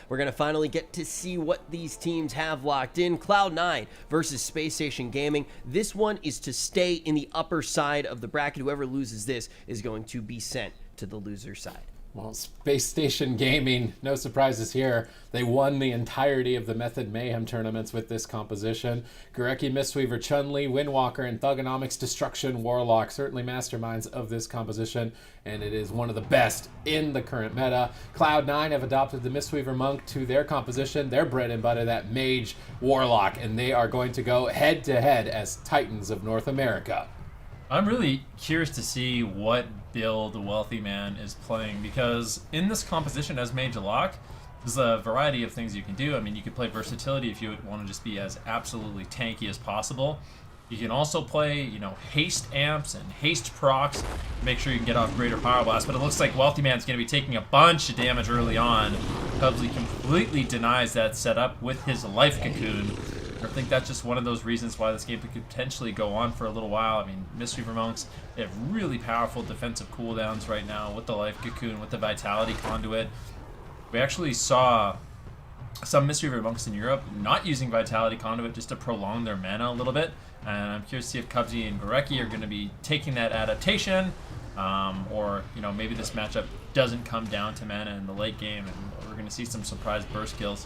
We're going to finally get to see what these teams have locked in. Cloud9 versus Spacestation Gaming. This one is to stay in the upper side of the bracket. Whoever loses this is going to be sent to the loser side. Well, Space Station Gaming, no surprises here. They won the entirety of the Method Mayhem tournaments with this composition. Gurecki, Mistweaver, Chun-Li, Windwalker, and Thugonomics, Destruction, Warlock, certainly masterminds of this composition, and it is one of the best in the current meta. Cloud9 have adopted the Mistweaver Monk to their composition, their bread and butter, that Mage Warlock, and they are going to go head-to-head as Titans of North America. I'm really curious to see what build the Wealthy Man is playing, because in this composition as Mage Lock, there's a variety of things you can do. I mean, you could play versatility if you want to just be as absolutely tanky as possible. You can also play, you know, haste amps and haste procs to make sure you can get off greater power blast. But it looks like Wealthy Man's going to be taking a bunch of damage early on. Cubsy completely denies that setup with his life cocoon. I think that's just one of those reasons why this game could potentially go on for a little while. I mean, Mistweaver Monks, they have really powerful defensive cooldowns right now with the Life Cocoon, with the Vitality Conduit. We actually saw some Mistweaver Monks in Europe not using Vitality Conduit just to prolong their mana a little bit. And I'm curious to see if Cubsy and Gurecki are going to be taking that adaptation, or, you know, maybe this matchup doesn't come down to mana in the late game, and we're going to see some surprise burst kills.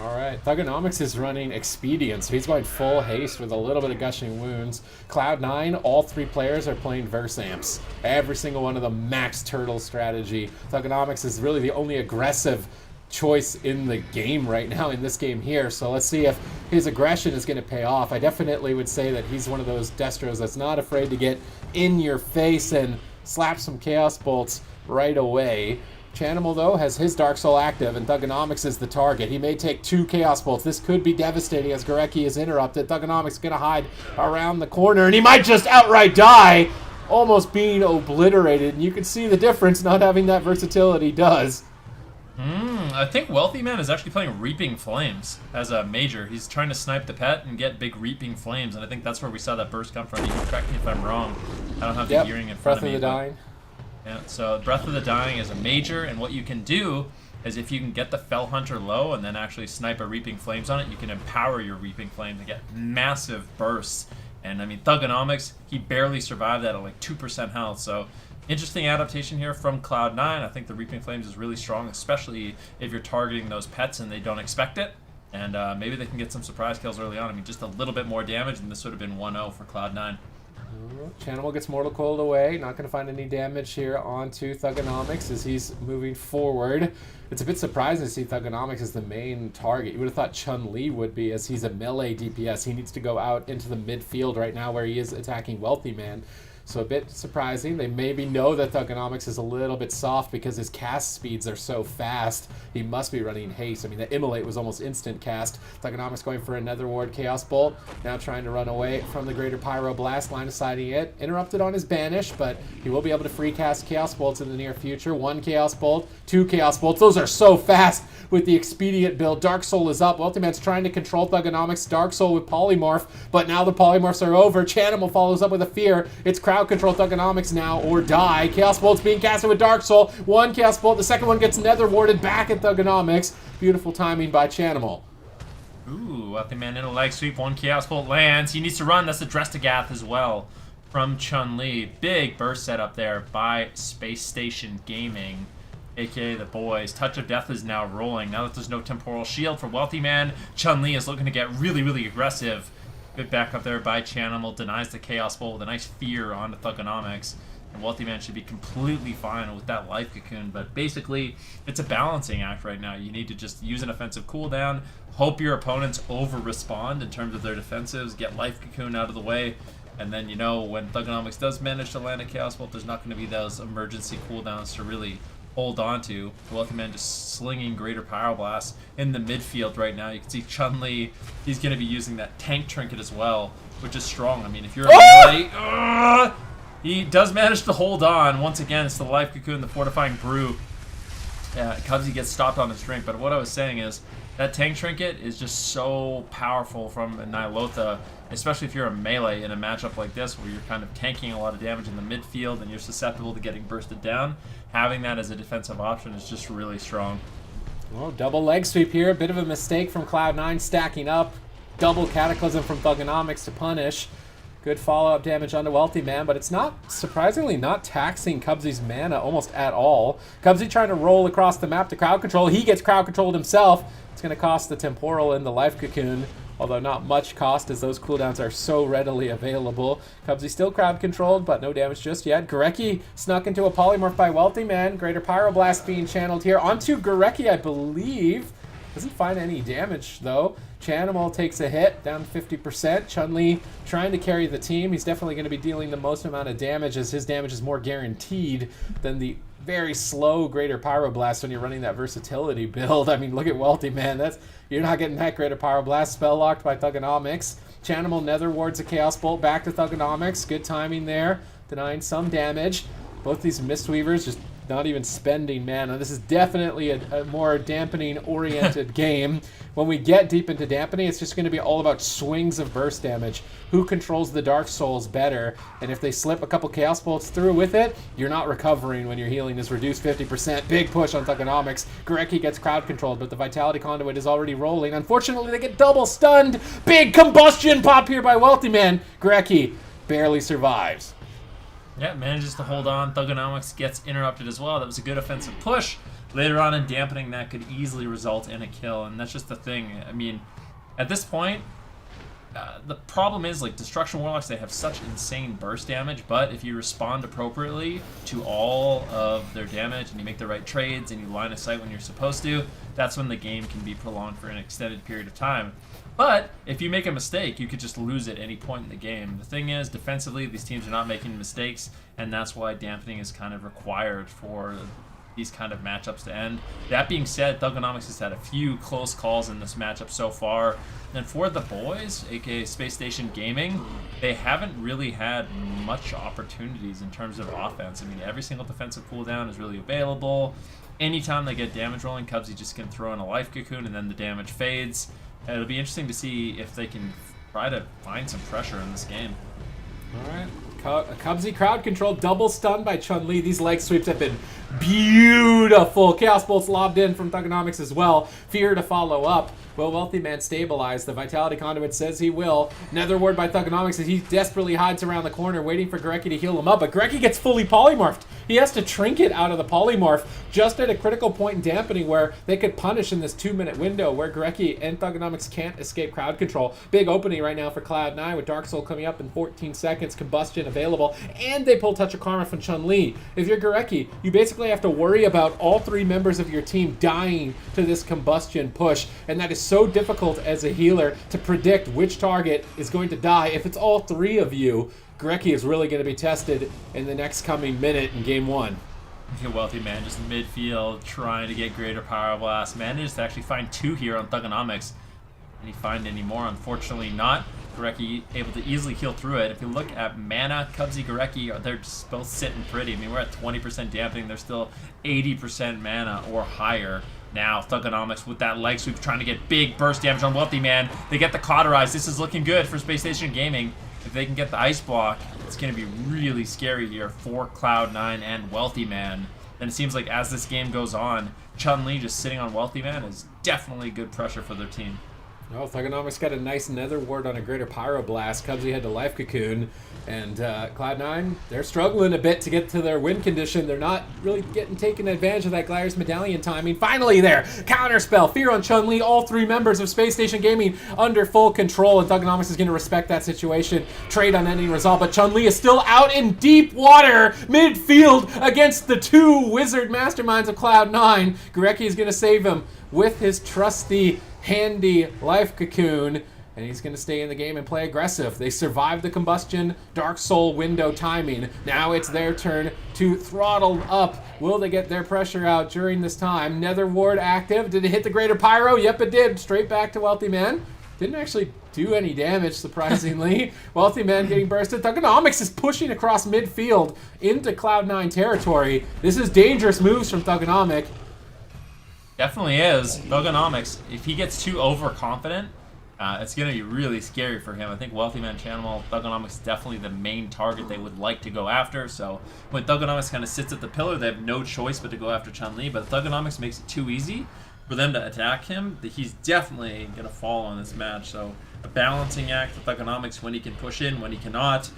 All right, Thugonomics is running Expedient, so he's going full haste with a little bit of Gushing Wounds. Cloud9, all three players are playing Verse Amps. Every single one of them max Turtle strategy. Thugonomics is really the only aggressive choice in the game right now in this game here, so let's see if his aggression is going to pay off. I definitely would say that he's one of those Destros that's not afraid to get in your face and slap some Chaos Bolts right away. Chanimal, though, has his Dark Soul active, and Thugonomics is the target. He may take 2 Chaos Bolts. This could be devastating as Gurecki is interrupted. Thugonomics is going to hide around the corner, and he might just outright die, almost being obliterated. And you can see the difference not having that versatility does. I think Wealthy Man is actually playing Reaping Flames as a major. He's trying to snipe the pet and get big Reaping Flames, and I think that's where we saw that burst come from. You can correct me if I'm wrong. I don't have the gearing in front of me. Breath of the Dying. Yeah, so Breath of the Dying is a major, and what you can do is if you can get the Fell Hunter low and then actually snipe a Reaping Flames on it, you can empower your Reaping Flames and get massive bursts. And I mean, Thugonomics, he barely survived that at like 2% health, so interesting adaptation here from Cloud9. I think the Reaping Flames is really strong, especially if you're targeting those pets and they don't expect it. And maybe they can get some surprise kills early on. I mean, just a little bit more damage, and this would have been 1-0 for Cloud9. Chanimal gets Mortal Cold away. Not going to find any damage here onto Thugonomics as he's moving forward. It's a bit surprising to see Thugonomics as the main target. You would have thought Chun-Li would be, as he's a melee DPS. He needs to go out into the midfield right now where he is attacking Wealthy Man. So a bit surprising. They maybe know that Thugonomics is a little bit soft because his cast speeds are so fast. He must be running haste. I mean, the Immolate was almost instant cast. Thugonomics going for another ward Chaos Bolt. Now trying to run away from the Greater Pyro Blast, line of sighting it. Interrupted on his Banish, but he will be able to free cast Chaos Bolts in the near future. 1 Chaos Bolt, 2 Chaos Bolts. Those are so fast with the Expedient build. Dark Soul is up. Wealthy Man's trying to control Thugonomics. Dark Soul with Polymorph, but now the Polymorphs are over. Chanimal follows up with a Fear. It's crowd control Thugonomics now or die. Chaos Bolt's being casted with Dark Soul. 1 Chaos Bolt. The second one gets Nether warded back at Thugonomics. Beautiful timing by Chanimal. Ooh, Wealthy Man in a leg sweep. 1 Chaos Bolt lands. He needs to run. That's the Drestagath as well from Chun-Li. Big burst setup there by Space Station Gaming, aka the boys. Touch of Death is now rolling. Now that there's no Temporal Shield for Wealthy Man, Chun-Li is looking to get really, really aggressive. Good backup there by Chanimal. Denies the Chaos Bolt with a nice Fear onto Thugonomics. And Wealthy Man should be completely fine with that Life Cocoon. But basically, it's a balancing act right now. You need to just use an offensive cooldown, hope your opponents over-respond in terms of their defensives, get Life Cocoon out of the way, and then, you know, when Thugonomics does manage to land a Chaos Bolt, there's not going to be those emergency cooldowns to really hold on to. Wealthy Man just slinging Greater Pyro Blast in the midfield right now. You can see Chun-Li, he's going to be using that Tank Trinket as well, which is strong. I mean, if you're a melee, he does manage to hold on. Once again, it's the Life Cocoon, the Fortifying Brew. Cubsy gets stopped on his drink, but what I was saying is that Tank Trinket is just so powerful from Nihilotha, especially if you're a melee in a matchup like this where you're kind of tanking a lot of damage in the midfield and you're susceptible to getting bursted down. Having that as a defensive option is just really strong. Oh, double leg sweep here. A bit of a mistake from Cloud9 stacking up. Double Cataclysm from Thugonomics to punish. Good follow-up damage onto Wealthy Man, but it's not, surprisingly, not taxing Cubsy's mana almost at all. Cubsy trying to roll across the map to crowd control. He gets crowd controlled himself. It's going to cost the Temporal and the Life Cocoon, although not much cost as those cooldowns are so readily available. Cubsy still crowd controlled, but no damage just yet. Gorecki snuck into a Polymorph by Wealthy Man. Greater Pyroblast being channeled here onto Gorecki, I believe. Doesn't find any damage, though. Chanimal takes a hit, down 50%. Chun-Li trying to carry the team. He's definitely going to be dealing the most amount of damage, as his damage is more guaranteed than the very slow Greater Pyroblast when you're running that versatility build. I mean, look at Wealthy Man. You're not getting that Greater Pyroblast. Spell locked by Thugonomics. Chanimal Nether wards a Chaos Bolt back to Thugonomics. Good timing there, denying some damage. Both these Mistweavers just not even spending mana. This is definitely a more dampening-oriented game. When we get deep into dampening, it's just going to be all about swings of burst damage. Who controls the Dark Souls better? And if they slip a couple Chaos Bolts through with it, you're not recovering when your healing is reduced 50%. Big push on Thugonomics. Gorecki gets crowd controlled, but the Vitality Conduit is already rolling. Unfortunately, they get double stunned. Big combustion pop here by Wealthy Man. Gorecki barely survives. Yeah, manages to hold on. Thugonomics gets interrupted as well. That was a good offensive push. Later on in dampening, that could easily result in a kill, and that's just the thing. I mean, at this point, the problem is, like, Destruction Warlocks, they have such insane burst damage, but if you respond appropriately to all of their damage and you make the right trades and you line of sight when you're supposed to, that's when the game can be prolonged for an extended period of time. But if you make a mistake, you could just lose at any point in the game. The thing is, defensively, these teams are not making mistakes, and that's why dampening is kind of required for these kind of matchups to end. That being said, Thugonomics has had a few close calls in this matchup so far. And for the boys, aka Space Station Gaming, they haven't really had much opportunities in terms of offense. I mean, every single defensive cooldown is really available. Anytime they get damage rolling, Cubsy just can throw in a Life Cocoon and then the damage fades. And it'll be interesting to see if they can try to find some pressure in this game. All right. Cubsy crowd control, double stunned by Chun-Li. These leg sweeps have been beautiful. Chaos Bolts lobbed in from Thugonomics as well. Fear to follow up. Will Wealthy Man stabilize? The Vitality Conduit says he will. Nether ward by Thugonomics as he desperately hides around the corner waiting for Gorecki to heal him up, but Gorecki gets fully polymorphed. He has to trinket out of the polymorph just at a critical point in dampening where they could punish in this 2-minute window where Gorecki and Thugonomics can't escape crowd control. Big opening right now for Cloud9 with Dark Soul coming up in 14 seconds, Combustion available, and they pull Touch of Karma from Chun-Li. If you're Gorecki, you basically have to worry about all 3 members of your team dying to this Combustion push, and that is so difficult as a healer to predict which target is going to die. If it's all 3 of you, Gorecki is really going to be tested in the next coming minute in Game 1. Wealthy Man just midfield trying to get Greater Pyroblast. Manages to actually find 2 here on Thugonomics. Did he find any more? Unfortunately not. Gorecki able to easily heal through it. If you look at mana, Cubsy, Gorecki, they're just both sitting pretty. I mean, we're at 20% dampening. They're still 80% mana or higher. Now, Thugonomics with that leg sweep trying to get big burst damage on Wealthy Man. They get the Cauterize. This is looking good for Space Station Gaming. If they can get the Ice Block, it's going to be really scary here for Cloud9 and Wealthy Man. And it seems like as this game goes on, Chun-Li just sitting on Wealthy Man is definitely good pressure for their team. Oh, Thugonomics got a nice Nether ward on a Greater Pyroblast. Cubsy had the Life Cocoon. And Cloud9, they're struggling a bit to get to their win condition. They're not really taking advantage of that Gladius Medallion timing. Finally there, Counterspell, Fear on Chun-Li, all 3 members of Space Station Gaming under full control, and Thugonomics is going to respect that situation. Trade on ending resolve, but Chun-Li is still out in deep water, midfield, against the 2 wizard masterminds of Cloud9. Gorecki is going to save him with his trusty, handy Life Cocoon. And he's going to stay in the game and play aggressive. They survived the Combustion Dark Soul window timing. Now it's their turn to throttle up. Will they get their pressure out during this time? Nether ward active. Did it hit the Greater Pyro? Yep, it did. Straight back to Wealthy Man. Didn't actually do any damage, surprisingly. Wealthy Man getting bursted. Thugonomics is pushing across midfield into Cloud9 territory. This is dangerous moves from Thugonomic. Definitely is. Thugonomics, if he gets too overconfident, it's going to be really scary for him. I think Wealthy Man Chanimal, Thugonomics is definitely the main target they would like to go after. So when Thugonomics kind of sits at the pillar, they have no choice but to go after Chun-Li. But Thugonomics makes it too easy. for them to attack him, he's definitely going to fall on this match. So a balancing act with Thugonomics when he can push in, when he cannot.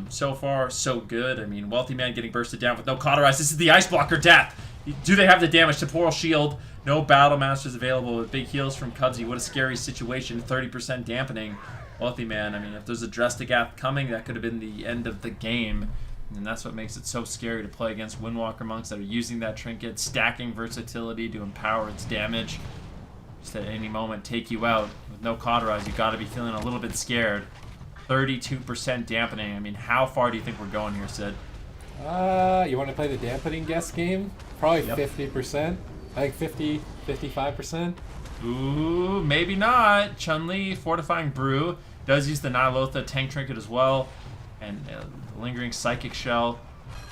So far, so good. I mean, Wealthy Man getting bursted down with no cauterize. This is the Ice Blocker death. Do they have the damage? Temporal Shield. No Battle Masters available with big heals from Cubsy. What a scary situation. 30% dampening. Wealthy Man, I mean, if there's a Drestagath coming, that could have been the end of the game. And that's what makes it so scary to play against Windwalker Monks that are using that trinket, stacking versatility to empower its damage. Just at any moment take you out. With no cauterize, you got to be feeling a little bit scared. 32% dampening. I mean, how far do you think we're going here, Sid? You want to play the dampening guess game? Probably Yep. 50%. I think 50, 55%. Ooh, maybe not. Chun-Li, Fortifying Brew, does use the Nihilotha tank trinket as well. And Lingering Psychic Shell.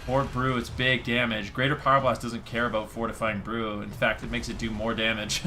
Fort Brew, it's big damage. Greater Power Blast doesn't care about Fortifying Brew. In fact, it makes it do more damage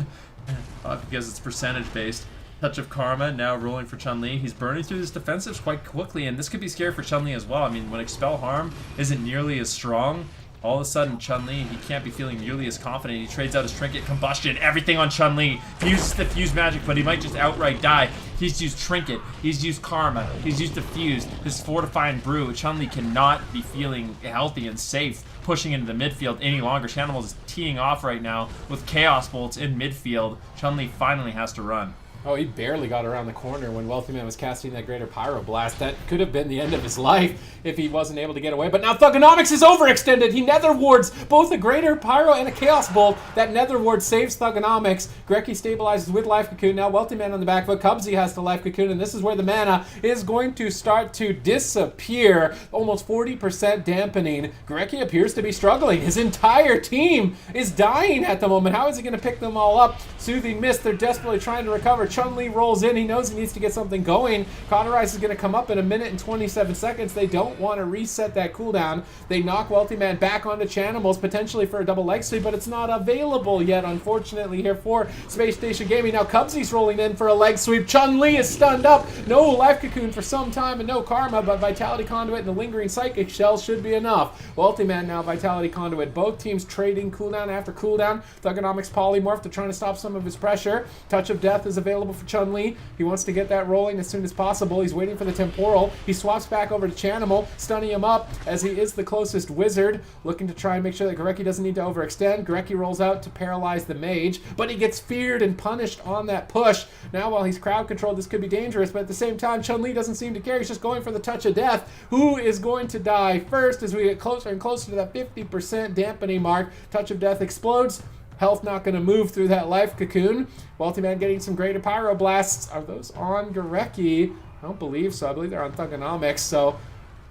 because it's percentage based. Touch of Karma now rolling for Chun-Li. He's burning through his defensives quite quickly, and this could be scary for Chun-Li as well. I mean, when Expel Harm isn't nearly as strong, all of a sudden Chun-Li, he can't be feeling nearly as confident. He trades out his Trinket, Combustion, everything on Chun-Li. He uses the Fuse Magic, but he might just outright die. He's used Trinket, he's used Karma, he's used Diffuse, his Fortifying Brew. Chun-Li cannot be feeling healthy and safe pushing into the midfield any longer. Shanimals is teeing off right now with Chaos Bolts in midfield. Chun-Li finally has to run. Oh, he barely got around the corner when Wealthy Man was casting that Greater Pyro Blast. That could have been the end of his life if he wasn't able to get away. But now Thugonomics is overextended. He Nether Wards both a Greater Pyro and a Chaos Bolt. That Nether Ward saves Thugonomics. Grecki stabilizes with Life Cocoon. Now Wealthy Man on the back foot. Cubsy has the Life Cocoon, and this is where the mana is going to start to disappear. Almost 40% dampening. Grecki appears to be struggling. His entire team is dying at the moment. How is he going to pick them all up? Soothing Mist, they're desperately trying to recover. Chun-Li rolls in. He knows he needs to get something going. Cauterize is going to come up in 1 minute and 27 seconds. They don't want to reset that cooldown. They knock Wealthy Man back onto Chanimals, potentially for a double leg sweep, but it's not available yet, unfortunately, here for Space Station Gaming. Now Cubsy's rolling in for a leg sweep. Chun-Li is stunned up. No Life Cocoon for some time and no Karma, but Vitality Conduit and the Lingering Psychic Shell should be enough. Wealthy Man now Vitality Conduit. Both teams trading cooldown after cooldown. Thugonomics Polymorph to trying to stop some of his pressure. Touch of Death is available for Chun-Li. He wants to get that rolling as soon as possible. He's waiting for the Temporal. He swaps back over to Chanimal, stunning him up as he is the closest wizard, looking to try and make sure that Grecki doesn't need to overextend. Grecki rolls out to paralyze the mage, but he gets feared and punished on that push. Now while he's crowd controlled, this could be dangerous, but at the same time, Chun-Li doesn't seem to care. He's just going for the Touch of Death. Who is going to die first as we get closer and closer to that 50% dampening mark? Touch of Death explodes. Health not going to move through that Life Cocoon. Wealthy Man getting some Greater Pyro Blasts. Are those on Grecki? I don't believe so. I believe they're on Thugonomics. So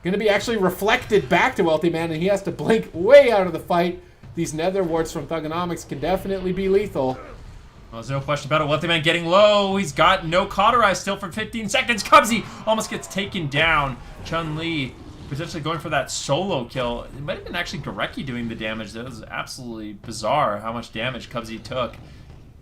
going to be actually reflected back to Wealthy Man, and he has to blink way out of the fight. These Nether Wards from Thugonomics can definitely be lethal. Well, there's no question about it. Wealthy Man getting low. He's got no Cauterize still for 15 seconds. Cubsy almost gets taken down. Chun-Li potentially going for that solo kill. It might have been actually Grecki doing the damage. That was absolutely bizarre how much damage Cubsy took.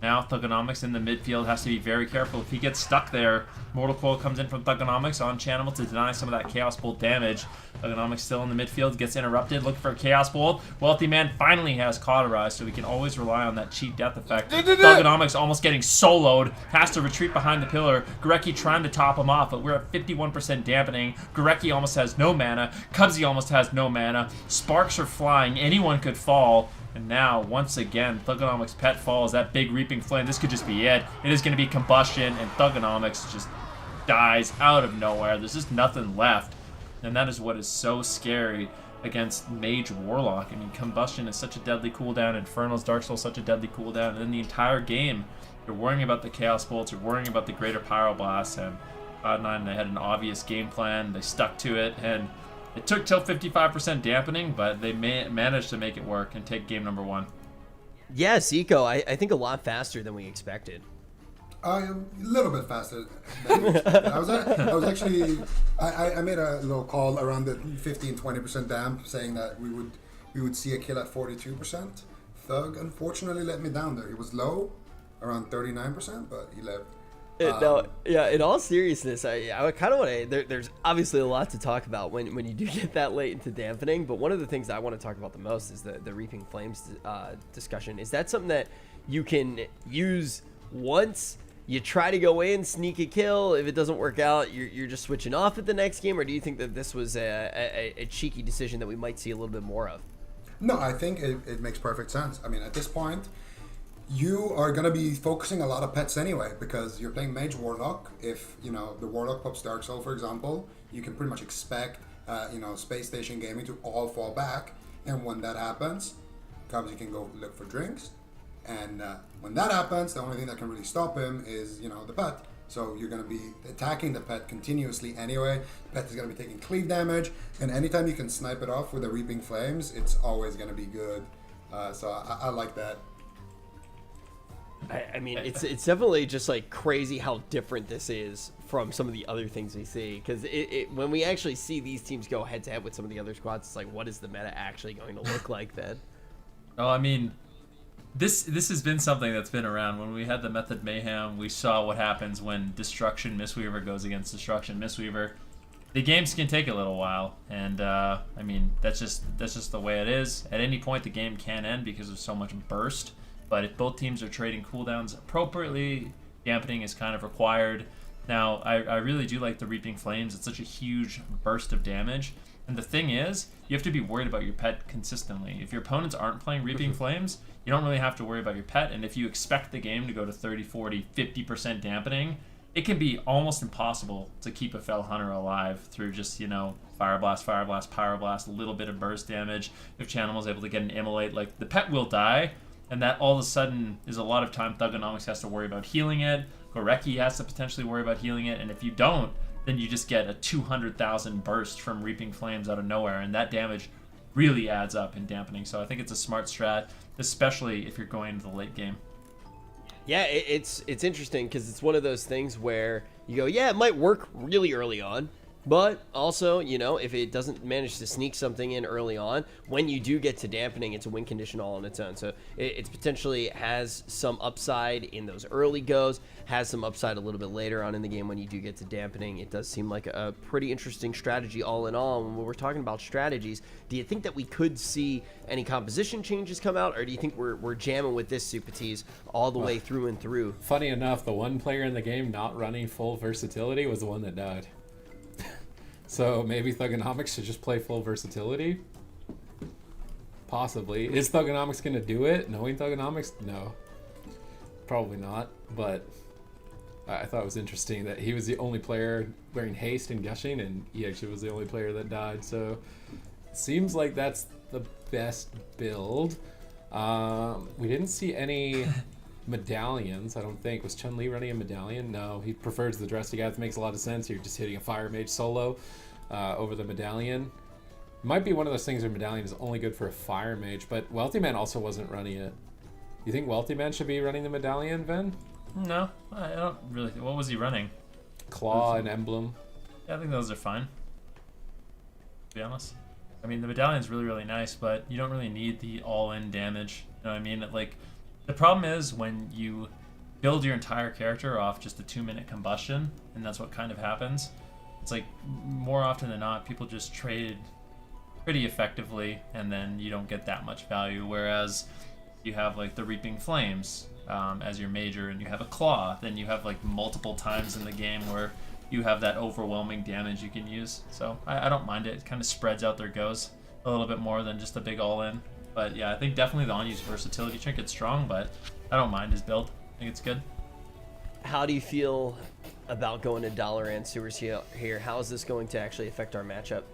Now Thugonomics in the midfield has to be very careful. If he gets stuck there, Mortal Coil comes in from Thugonomics on Chanimal to deny some of that Chaos Bolt damage. Thugonomics still in the midfield, gets interrupted, looking for a Chaos Bolt. Wealthy Man finally has Cauterized, so we can always rely on that cheat death effect. Thugonomics almost getting soloed, has to retreat behind the pillar. Grecki trying to top him off, but we're at 51% dampening. Grecki almost has no mana. Cubsy almost has no mana. Sparks are flying, anyone could fall. And now, once again, Thugonomics Pet falls, that big Reaping Flame. This could just be it. It is going to be Combustion, and Thugonomics just dies out of nowhere. There's just nothing left. And that is what is so scary against Mage Warlock. I mean, Combustion is such a deadly cooldown, Infernal's Dark Soul such a deadly cooldown, and then the entire game, you're worrying about the Chaos Bolts, you're worrying about the Greater Pyroblast, and Cloud9, they had an obvious game plan, they stuck to it, and it took till 55% dampening, but they managed to make it work and take game number 1. Yeah, Zico, I think a lot faster than we expected. A little bit faster. I was actually I made a little call around the 15-20% damp, saying that we would see a kill at 42%. Thug unfortunately let me down there. He was low, around 39%, but he left. No, yeah. In all seriousness, I kind of want to. There's obviously a lot to talk about when you do get that late into dampening. But one of the things that I want to talk about the most is the Reaping Flames discussion. Is that something that you can use once. You try to go in, sneak a kill. If it doesn't work out, you're just switching off at the next game? Or do you think that this was a cheeky decision that we might see a little bit more of? No, I think it makes perfect sense. I mean, at this point, you are going to be focusing a lot of pets anyway, because you're playing Mage Warlock. If, the Warlock pops Dark Soul, for example, you can pretty much expect, Space Station Gaming to all fall back. And when that happens, Cubs, you can go look for drinks. And when that happens, the only thing that can really stop him is, the pet. So you're going to be attacking the pet continuously anyway. The pet is going to be taking cleave damage. And anytime you can snipe it off with the Reaping Flames, it's always going to be good. So I like that. I mean, it's definitely just like crazy how different this is from some of the other things we see. Because when we actually see these teams go head to head with some of the other squads, it's like, what is the meta actually going to look like then? Oh, I mean, this has been something that's been around. When we had the Method Mayhem, we saw what happens when Destruction Mistweaver goes against Destruction Mistweaver. The games can take a little while, and I mean, that's just the way it is. At any point, the game can end because of so much burst. But if both teams are trading cooldowns appropriately, dampening is kind of required. Now, I really do like the Reaping Flames. It's such a huge burst of damage. And the thing is, you have to be worried about your pet consistently. If your opponents aren't playing Reaping Flames, you don't really have to worry about your pet. And if you expect the game to go to 30, 40, 50% dampening, it can be almost impossible to keep a Fel Hunter alive through just, Fire Blast, Pyro Blast, a little bit of burst damage. If Channel is able to get an Immolate, like, the pet will die. And that all of a sudden is a lot of time Thugonomics has to worry about healing it. Gorecki has to potentially worry about healing it. And if you don't, then you just get a 200,000 burst from Reaping Flames out of nowhere. And that damage really adds up in dampening. So I think it's a smart strat, especially if you're going into the late game. Yeah, it's interesting because it's one of those things where you go, yeah, it might work really early on. But also, if it doesn't manage to sneak something in early on, when you do get to dampening, it's a win condition all on its own. So it potentially has some upside in those early goes, has some upside a little bit later on in the game when you do get to dampening. It does seem like a pretty interesting strategy all in all. And when we're talking about strategies, do you think that we could see any composition changes come out, or do you think we're jamming with this Super Tease all the way through and through? Funny enough, the one player in the game not running full versatility was the one that died. So maybe Thugonomics should just play full versatility? Possibly. Is Thugonomics going to do it? Knowing Thugonomics? No. Probably not. But I thought it was interesting that he was the only player wearing haste and gushing, and he actually was the only player that died. So it seems like that's the best build. We didn't see any medallions, I don't think. Was Chun-Li running a medallion? No, he prefers the Drestigath. Makes a lot of sense. You're just hitting a Fire Mage solo over the medallion. Might be one of those things where medallion is only good for a Fire Mage, but Wealthy Man also wasn't running it. You think Wealthy Man should be running the medallion, Ben? No, I don't really. What was he running? Claw and Emblem. Yeah, I think those are fine, to be honest. I mean, the medallion's really, really nice, but you don't really need the all-in damage. You know what I mean? Like, the problem is when you build your entire character off just a 2-minute combustion, and that's what kind of happens. It's like, more often than not, people just trade pretty effectively, and then you don't get that much value. Whereas you have like the Reaping Flames as your major, and you have a Claw, then you have like multiple times in the game where you have that overwhelming damage you can use. So I don't mind it. It kind of spreads out their goes a little bit more than just a big all-in. But yeah, I think definitely the on-use versatility trinket's strong, but I don't mind his build. I think it's good. How do you feel about going to Dalaran Sewers here? How is this going to actually affect our matchup?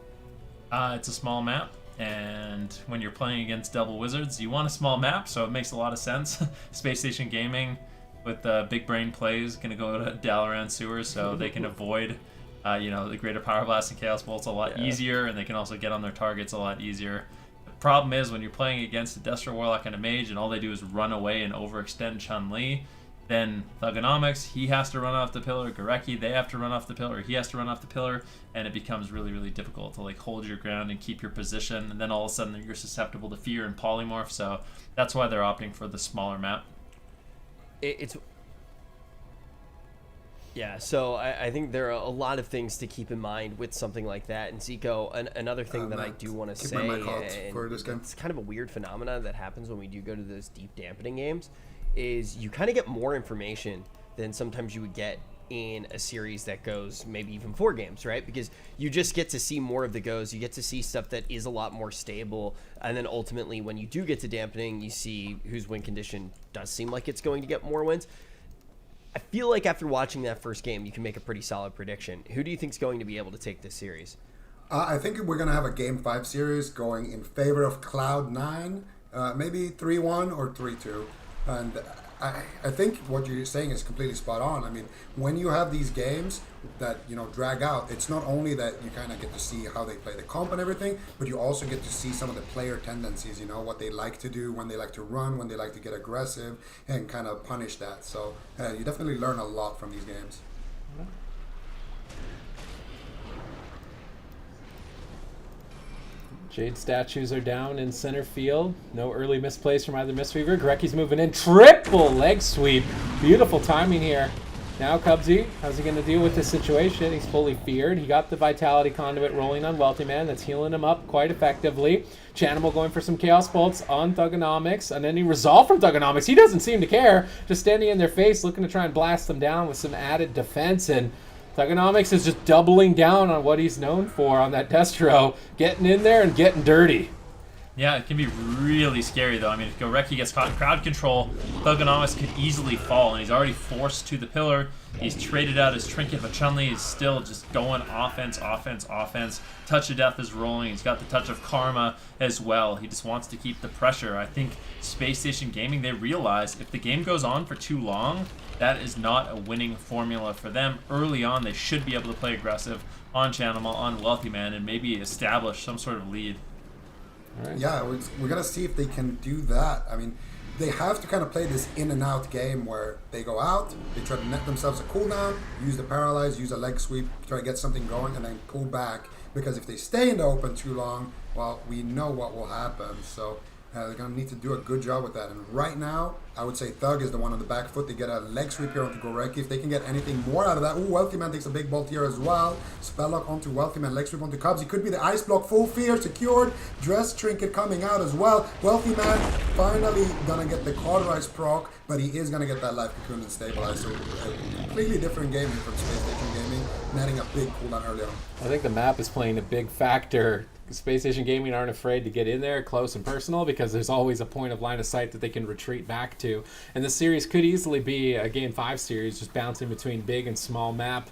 It's a small map, and when you're playing against Devil Wizards, you want a small map, so it makes a lot of sense. Space Station Gaming with big brain plays going to go to Dalaran Sewers so they can avoid the greater Power Blast and Chaos Bolts a lot easier, and they can also get on their targets a lot easier. Problem is, when you're playing against a Destro Warlock and a Mage and all they do is run away and overextend Chun-Li, then Thugonomics, he has to run off the pillar. Gorecki, they have to run off the pillar, or he has to run off the pillar, and it becomes really, really difficult to like hold your ground and keep your position, and then all of a sudden you're susceptible to fear and polymorph, so that's why they're opting for the smaller map. Yeah, so I think there are a lot of things to keep in mind with something like that. And Zico, another thing that I do want to say, for this game. it's kind of a weird phenomena that happens when we do go to those deep dampening games, is you kind of get more information than sometimes you would get in a series that goes maybe even 4 games, right? Because you just get to see more of the goes, you get to see stuff that is a lot more stable, and then ultimately when you do get to dampening, you see whose win condition does seem like it's going to get more wins. I feel like after watching that first game, you can make a pretty solid prediction. Who do you think is going to be able to take this series? I think we're going to have a Game 5 series going in favor of Cloud9, maybe 3-1 or 3-2. And I think what you're saying is completely spot on. I mean, when you have these games that, drag out, it's not only that you kind of get to see how they play the comp and everything, but you also get to see some of the player tendencies, what they like to do, when they like to run, when they like to get aggressive, and kind of punish that. So you definitely learn a lot from these games. Jade statues are down in center field. No early misplays from either Mistweaver. Greki's moving in. Triple leg sweep. Beautiful timing here. Now Cubsy, how's he going to deal with this situation? He's fully feared. He got the Vitality Conduit rolling on Wealthy Man. That's healing him up quite effectively. Chanimal going for some Chaos Bolts on Thugonomics. And then he resolved from Thugonomics. He doesn't seem to care. Just standing in their face, looking to try and blast them down with some added defense. And Thugonomics is just doubling down on what he's known for on that Destro, getting in there and getting dirty. Yeah, it can be really scary, though. I mean, if Goreki gets caught in crowd control, Thugonomics could easily fall, and he's already forced to the pillar. He's traded out his trinket, but Chun-Li is still just going offense, offense, offense. Touch of Death is rolling. He's got the touch of Karma as well. He just wants to keep the pressure. I think Spacestation Gaming, they realize if the game goes on for too long, that is not a winning formula for them. Early on, they should be able to play aggressive on Chanimal, on Wealthy Man, and maybe establish some sort of lead. Right. Yeah, we're going to see if they can do that. I mean, they have to kind of play this in and out game where they go out, they try to net themselves a cooldown, use the paralyze, use a leg sweep, try to get something going, and then pull back. Because if they stay in the open too long, well, we know what will happen. So they're going to need to do a good job with that. And right now, I would say Thug is the one on the back foot. They get a leg sweep here onto Goreki. If they can get anything more out of that. Ooh, Wealthy Man takes a big bolt here as well. Spell lock onto Wealthy Man. Leg sweep onto Cubs. He could be the ice block. Full fear secured. Dress trinket coming out as well. Wealthy Man finally going to get the cauterize proc, but he is going to get that life cocoon and stabilize. So a completely different game from Space Station Gaming, netting a big cooldown early on. I think the map is playing a big factor. Space Station Gaming aren't afraid to get in there close and personal because there's always a point of line of sight that they can retreat back to. And the series could easily be a Game 5 series, just bouncing between big and small map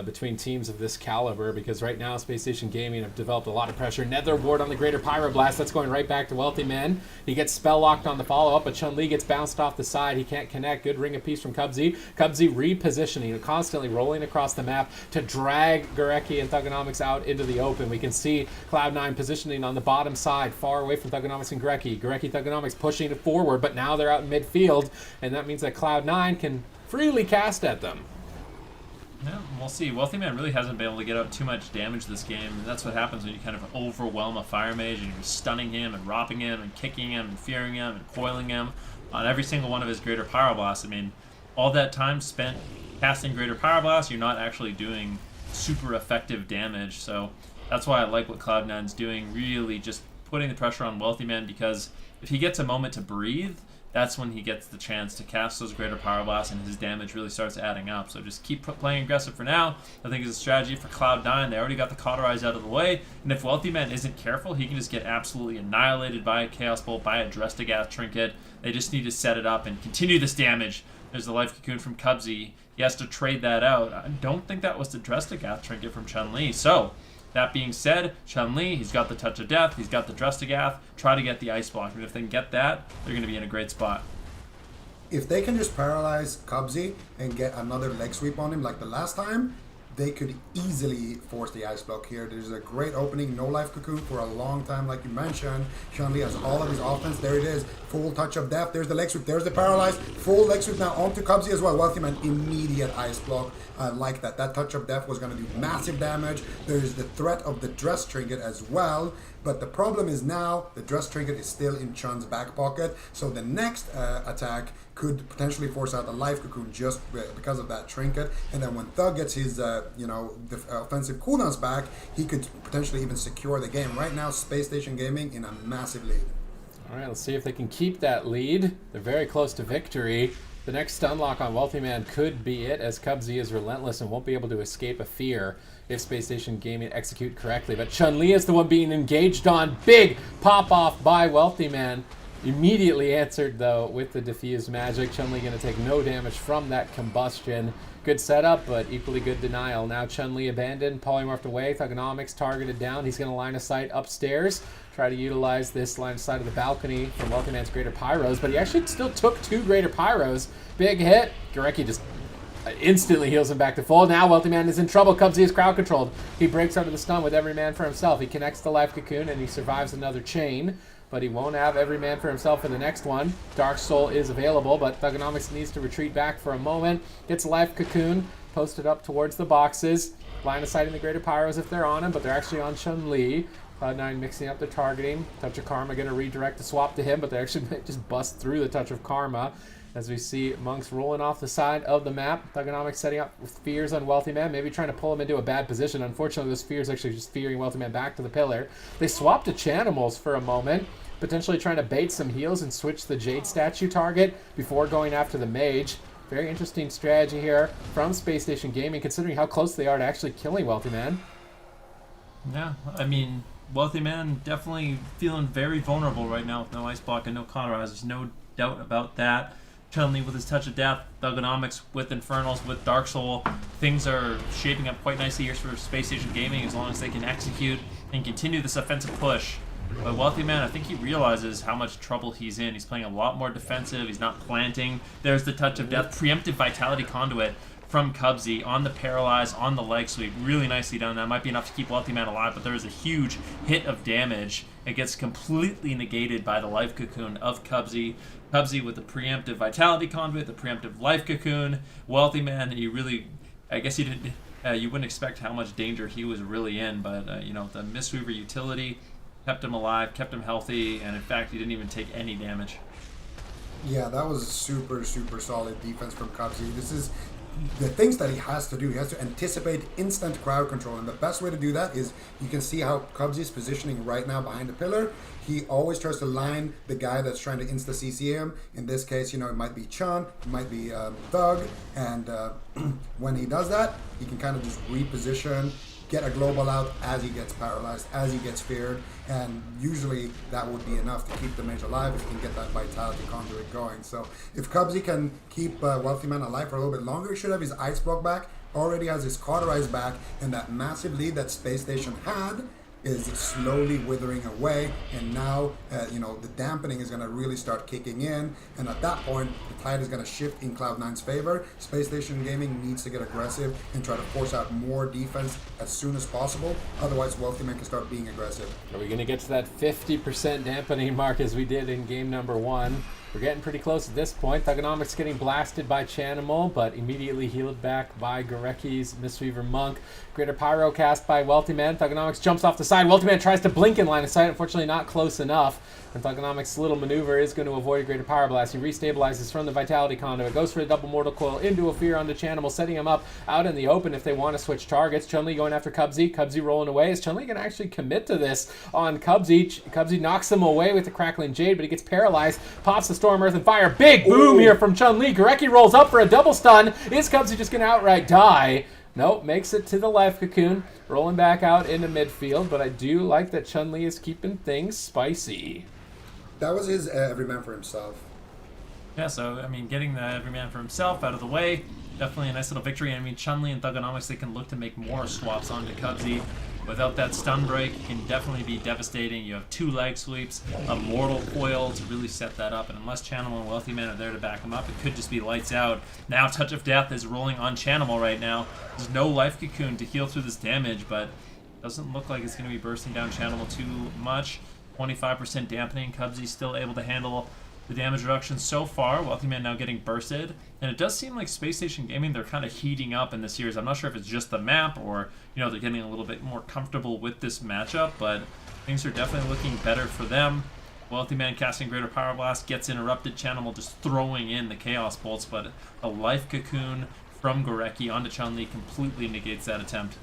between teams of this caliber, because right now Space Station Gaming have developed a lot of pressure. Nether Ward on the Greater Pyroblast, that's going right back to Wealthy Man. He gets spell locked on the follow-up, but Chun-Li gets bounced off the side. He can't connect. Good ring of peace from Cubsy. Cubsy repositioning, constantly rolling across the map to drag Goreki and Thugonomics out into the open. We can see Cloud9 positioning on the bottom side, far away from Thugonomics and Goreki. Goreki, Thugonomics pushing it forward, but now they're out in midfield, and that means that Cloud9 can freely cast at them. Yeah, we'll see. Wealthy Man really hasn't been able to get up too much damage this game, and that's what happens when you kind of overwhelm a Fire Mage and you're stunning him and ropping him and kicking him and fearing him and coiling him on every single one of his Greater Pyroblasts. I mean, all that time spent casting Greater Pyroblast, you're not actually doing super effective damage, so that's why I like what Cloud9's doing, really just putting the pressure on Wealthy Man, because if he gets a moment to breathe, that's when he gets the chance to cast those Greater Pyroblasts and his damage really starts adding up. So just keep playing aggressive for now. I think it's a strategy for Cloud9. They already got the Cauterize out of the way, and if Wealthy Man isn't careful, he can just get absolutely annihilated by a Chaos Bolt, by a Drestagath Trinket. They just need to set it up and continue this damage. There's the Life Cocoon from Cubsy. He has to trade that out. I don't think that was the Drestagath Trinket from Chun-Li. So that being said, Chun-Li, he's got the Touch of Death, he's got the Drestagath, try to get the Ice Block, and if they can get that, they're going to be in a great spot. If they can just paralyze Cubsy and get another leg sweep on him like the last time, they could easily force the ice block here. There's a great opening, no life cocoon for a long time, like you mentioned. Chun-Li has all of his offense. There it is, full touch of death. There's the leg sweep, there's the paralyze, full leg sweep now onto Cubsy as well. Wealthy Man, immediate ice block. I like that. That touch of death was going to do massive damage. There's the threat of the dress trinket as well. But the problem is now the dress trinket is still in Chun's back pocket. So the next attack could potentially force out the life cocoon just because of that trinket. And then when Thug gets his, the offensive cooldowns back, he could potentially even secure the game. Right now, Space Station Gaming in a massive lead. All right, let's see if they can keep that lead. They're very close to victory. The next stun lock on Wealthy Man could be it, as Cubsy is relentless and won't be able to escape a fear if Spacestation Gaming execute correctly. But Chun-Li is the one being engaged on. Big pop-off by Wealthy Man. Immediately answered, though, with the Diffuse Magic. Chun-Li going to take no damage from that combustion. Good setup, but equally good denial. Now Chun-Li abandoned, polymorphed away. Thugonomics targeted down. He's going to line of sight upstairs. Try to utilize this line of sight of the balcony from Wealthy Man's Greater Pyros, but he actually still took 2 Greater Pyros. Big hit. Gorecki just instantly heals him back to full. Now Wealthy Man is in trouble. Cubsy is crowd controlled. He breaks out of the stun with every man for himself. He connects the life cocoon and he survives another chain, but he won't have every man for himself for the next one. Dark Soul is available, but Thugonomics needs to retreat back for a moment. Gets life cocoon posted up towards the boxes. Line of sight in the Greater Pyros if they're on him, but they're actually on Chun-Li. Cloud9 mixing up their targeting. Touch of Karma going to redirect the swap to him, but they actually just bust through the Touch of Karma. As we see Monks rolling off the side of the map. Thugonomics setting up with fears on Wealthy Man, maybe trying to pull him into a bad position. Unfortunately, those fears actually just fearing Wealthy Man back to the pillar. They swap to Chanimals for a moment, potentially trying to bait some heals and switch the Jade statue target before going after the Mage. Very interesting strategy here from Spacestation Gaming, considering how close they are to actually killing Wealthy Man. Yeah, I mean, Wealthy Man definitely feeling very vulnerable right now with no Ice Block and no Cauterize. There's no doubt about that. Chun-Li with his Touch of Death, Thugonomics with Infernals, with Dark Soul. Things are shaping up quite nicely here for Space Station Gaming as long as they can execute and continue this offensive push. But Wealthy Man, I think he realizes how much trouble he's in. He's playing a lot more defensive. He's not planting. There's the Touch of Death, preemptive Vitality Conduit from Cubsy on the Paralyze, on the leg sweep. Really nicely done. That might be enough to keep Wealthy Man alive, but there is a huge hit of damage. It gets completely negated by the Life Cocoon of Cubsy. Cubsy with the preemptive Vitality Conduit, the preemptive Life Cocoon. Wealthy Man, you really, I guess you didn't, you wouldn't expect how much danger he was really in, but you know, the Mistweaver utility kept him alive, kept him healthy, and in fact, he didn't even take any damage. Yeah, that was super, super solid defense from Cubsy. This is the things that he has to do. He has to anticipate instant crowd control, and the best way to do that is you can see how Cubsy is positioning right now behind the pillar. He always tries to line the guy that's trying to insta CC him. In this case, you know, it might be Chun, it might be Thug, and when he does that, he can kind of just reposition, get a global out as he gets paralyzed, as he gets feared, and usually that would be enough to keep the mage alive if he can get that Vitality Conduit going. So if Cubsy can keep Wealthy Man alive for a little bit longer, he should have his Ice Block back, already has his Cauterize back, and that massive lead that Space Station had is slowly withering away, and now you know, the dampening is going to really start kicking in, and at that point the tide is going to shift in Cloud9's favor. Space Station Gaming needs to get aggressive and try to force out more defense as soon as possible, otherwise Wealthy Man can start being aggressive. Are we going to get to that 50% dampening mark as we did in game number 1? We're getting pretty close at this point. Thugonomics getting blasted by Chanimal, but immediately healed back by Gorecki's Mistweaver Monk. Greater Pyro cast by Wealthy Man. Thugonomics jumps off the side. Wealthy Man tries to blink in line of sight. Unfortunately, not close enough. And Thugonomics' little maneuver is going to avoid a Greater Pyro Blast. He restabilizes from the Vitality Conduit. Goes for a double Mortal Coil into a Fear onto Chanimal, setting him up out in the open if they want to switch targets. Chun-Li going after Cubsy. Cubsy rolling away. Is Chun-Li going to actually commit to this on Cubsy? Cubsy knocks him away with the Crackling Jade, but he gets paralyzed. Pops the Storm, Earth, and Fire. Big boom here from Chun-Li. Gorecki rolls up for a double stun. Is Cubsy just going to outright die? Nope, makes it to the Life Cocoon. Rolling back out into midfield, but I do like that Chun-Li is keeping things spicy. That was his every man for himself. Yeah, so, I mean, getting the every man for himself out of the way, definitely a nice little victory. I mean, Chun-Li and Thugonomics, they can look to make more swaps onto Cubsy. Without that stun break, it can definitely be devastating. You have 2 leg sweeps, a Mortal Coil to really set that up, and unless Chanimal and Wealthy Man are there to back him up, it could just be lights out. Now Touch of Death is rolling on Chanimal right now. There's no Life Cocoon to heal through this damage, but doesn't look like it's going to be bursting down Chanimal too much. 25% dampening. Cubsy's still able to handle the damage reduction so far. Wealthy Man now getting bursted. And it does seem like Space Station Gaming, they're kind of heating up in this series. I'm not sure if it's just the map or, you know, they're getting a little bit more comfortable with this matchup, but things are definitely looking better for them. Wealthy Man casting Greater Power Blast gets interrupted. Chanimal just throwing in the Chaos Bolts, but a Life Cocoon from Gorecki onto Chun-Li completely negates that attempt.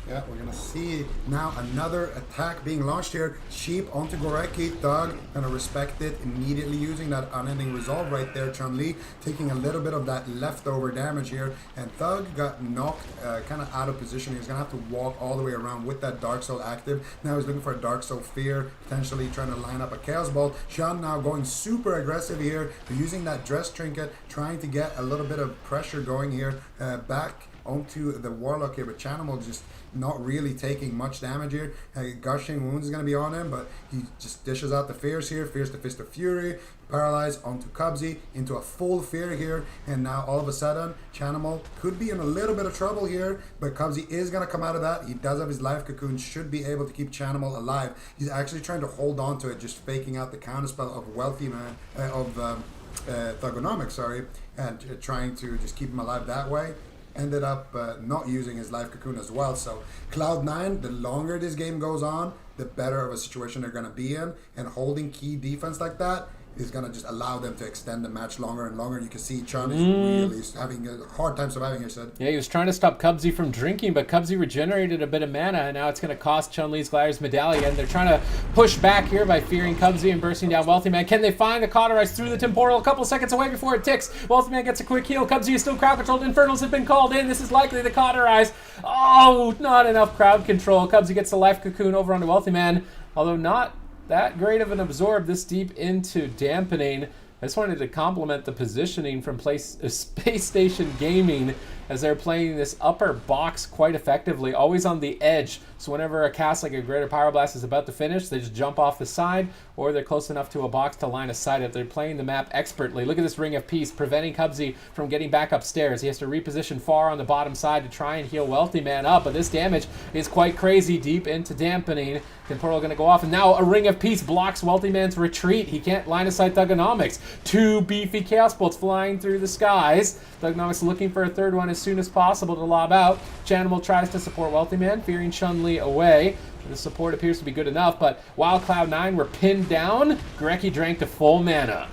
Yeah, we're gonna see now another attack being launched here. Sheep onto Gorecki. Thug gonna respect it, immediately using that unending resolve right there. Chun-Li taking a little bit of that leftover damage here. And Thug got knocked kind of out of position. He's gonna have to walk all the way around with that Dark Soul active. Now he's looking for a Dark Soul Fear, potentially trying to line up a Chaos Bolt. Sean now going super aggressive here, using that Dress Trinket, trying to get a little bit of pressure going here back onto the Warlock here, but Chanimal just not really taking much damage here. Gushing Wounds is going to be on him, but he just dishes out the Fears here. Fears the Fist of Fury, Paralyze onto Cubsy, into a full Fear here, and now all of a sudden, Chanimal could be in a little bit of trouble here, but Cubsy is going to come out of that. He does have his Life Cocoon, should be able to keep Chanimal alive. He's actually trying to hold on to it, just faking out the counterspell of Wealthy Man, Thugonomics, sorry, and trying to just keep him alive that way. Ended up not using his Life Cocoon as well. So Cloud9, the longer this game goes on, the better of a situation they're going to be in. And holding key defense like that is going to just allow them to extend the match longer and longer. You can see Chun is really having a hard time surviving here, Sid. Yeah, he was trying to stop Cubsy from drinking, but Cubsy regenerated a bit of mana, and now it's going to cost Chun-Li's Gladiator's Medallion. They're trying to push back here by fearing Cubsy and bursting down Wealthy Man. Can they find the Cauterize through the temporal? A couple seconds away before it ticks. Wealthy Man gets a quick heal. Cubsy is still crowd controlled. Infernals have been called in. This is likely the Cauterize. Oh, not enough crowd control. Cubsy gets the Life Cocoon over onto Wealthy Man, although not that great of an absorb this deep into dampening. I just wanted to compliment the positioning from Space Station Gaming as they're playing this upper box quite effectively, always on the edge. So whenever a cast like a Greater Pyroblast is about to finish, they just jump off the side, or they're close enough to a box to line of sight it. They're playing the map expertly. Look at this Ring of Peace, preventing Cubsy from getting back upstairs. He has to reposition far on the bottom side to try and heal Wealthy Man up, but this damage is quite crazy deep into dampening. Temporal going to go off, and now a Ring of Peace blocks Wealthy Man's retreat. He can't line of sight Thugonomics. Two beefy Chaos Bolts flying through the skies. Thugonomics looking for a third one as soon as possible to lob out. Chanimal tries to support Wealthy Man, fearing Chun-Li away. The support appears to be good enough, but while Cloud9 were pinned down, Gorecki drank to full mana.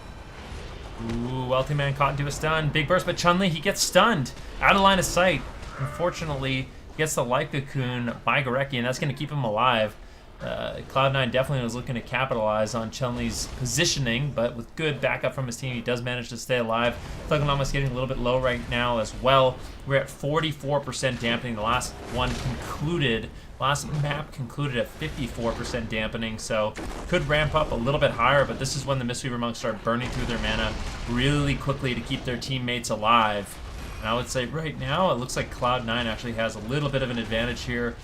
Ooh, Wealthy Man caught into a stun. Big burst, but Chun-Li, he gets stunned. Out of line of sight. Unfortunately, gets the Life Cocoon by Gorecki, and that's going to keep him alive. Cloud9 definitely was looking to capitalize on Chun-Li's positioning, but with good backup from his team, he does manage to stay alive. Thugonomics getting a little bit low right now as well. We're at 44% dampening. The last map concluded at 54% dampening, so could ramp up a little bit higher, but this is when the Mistweaver Monks start burning through their mana really quickly to keep their teammates alive. And I would say right now, it looks like Cloud9 actually has a little bit of an advantage here.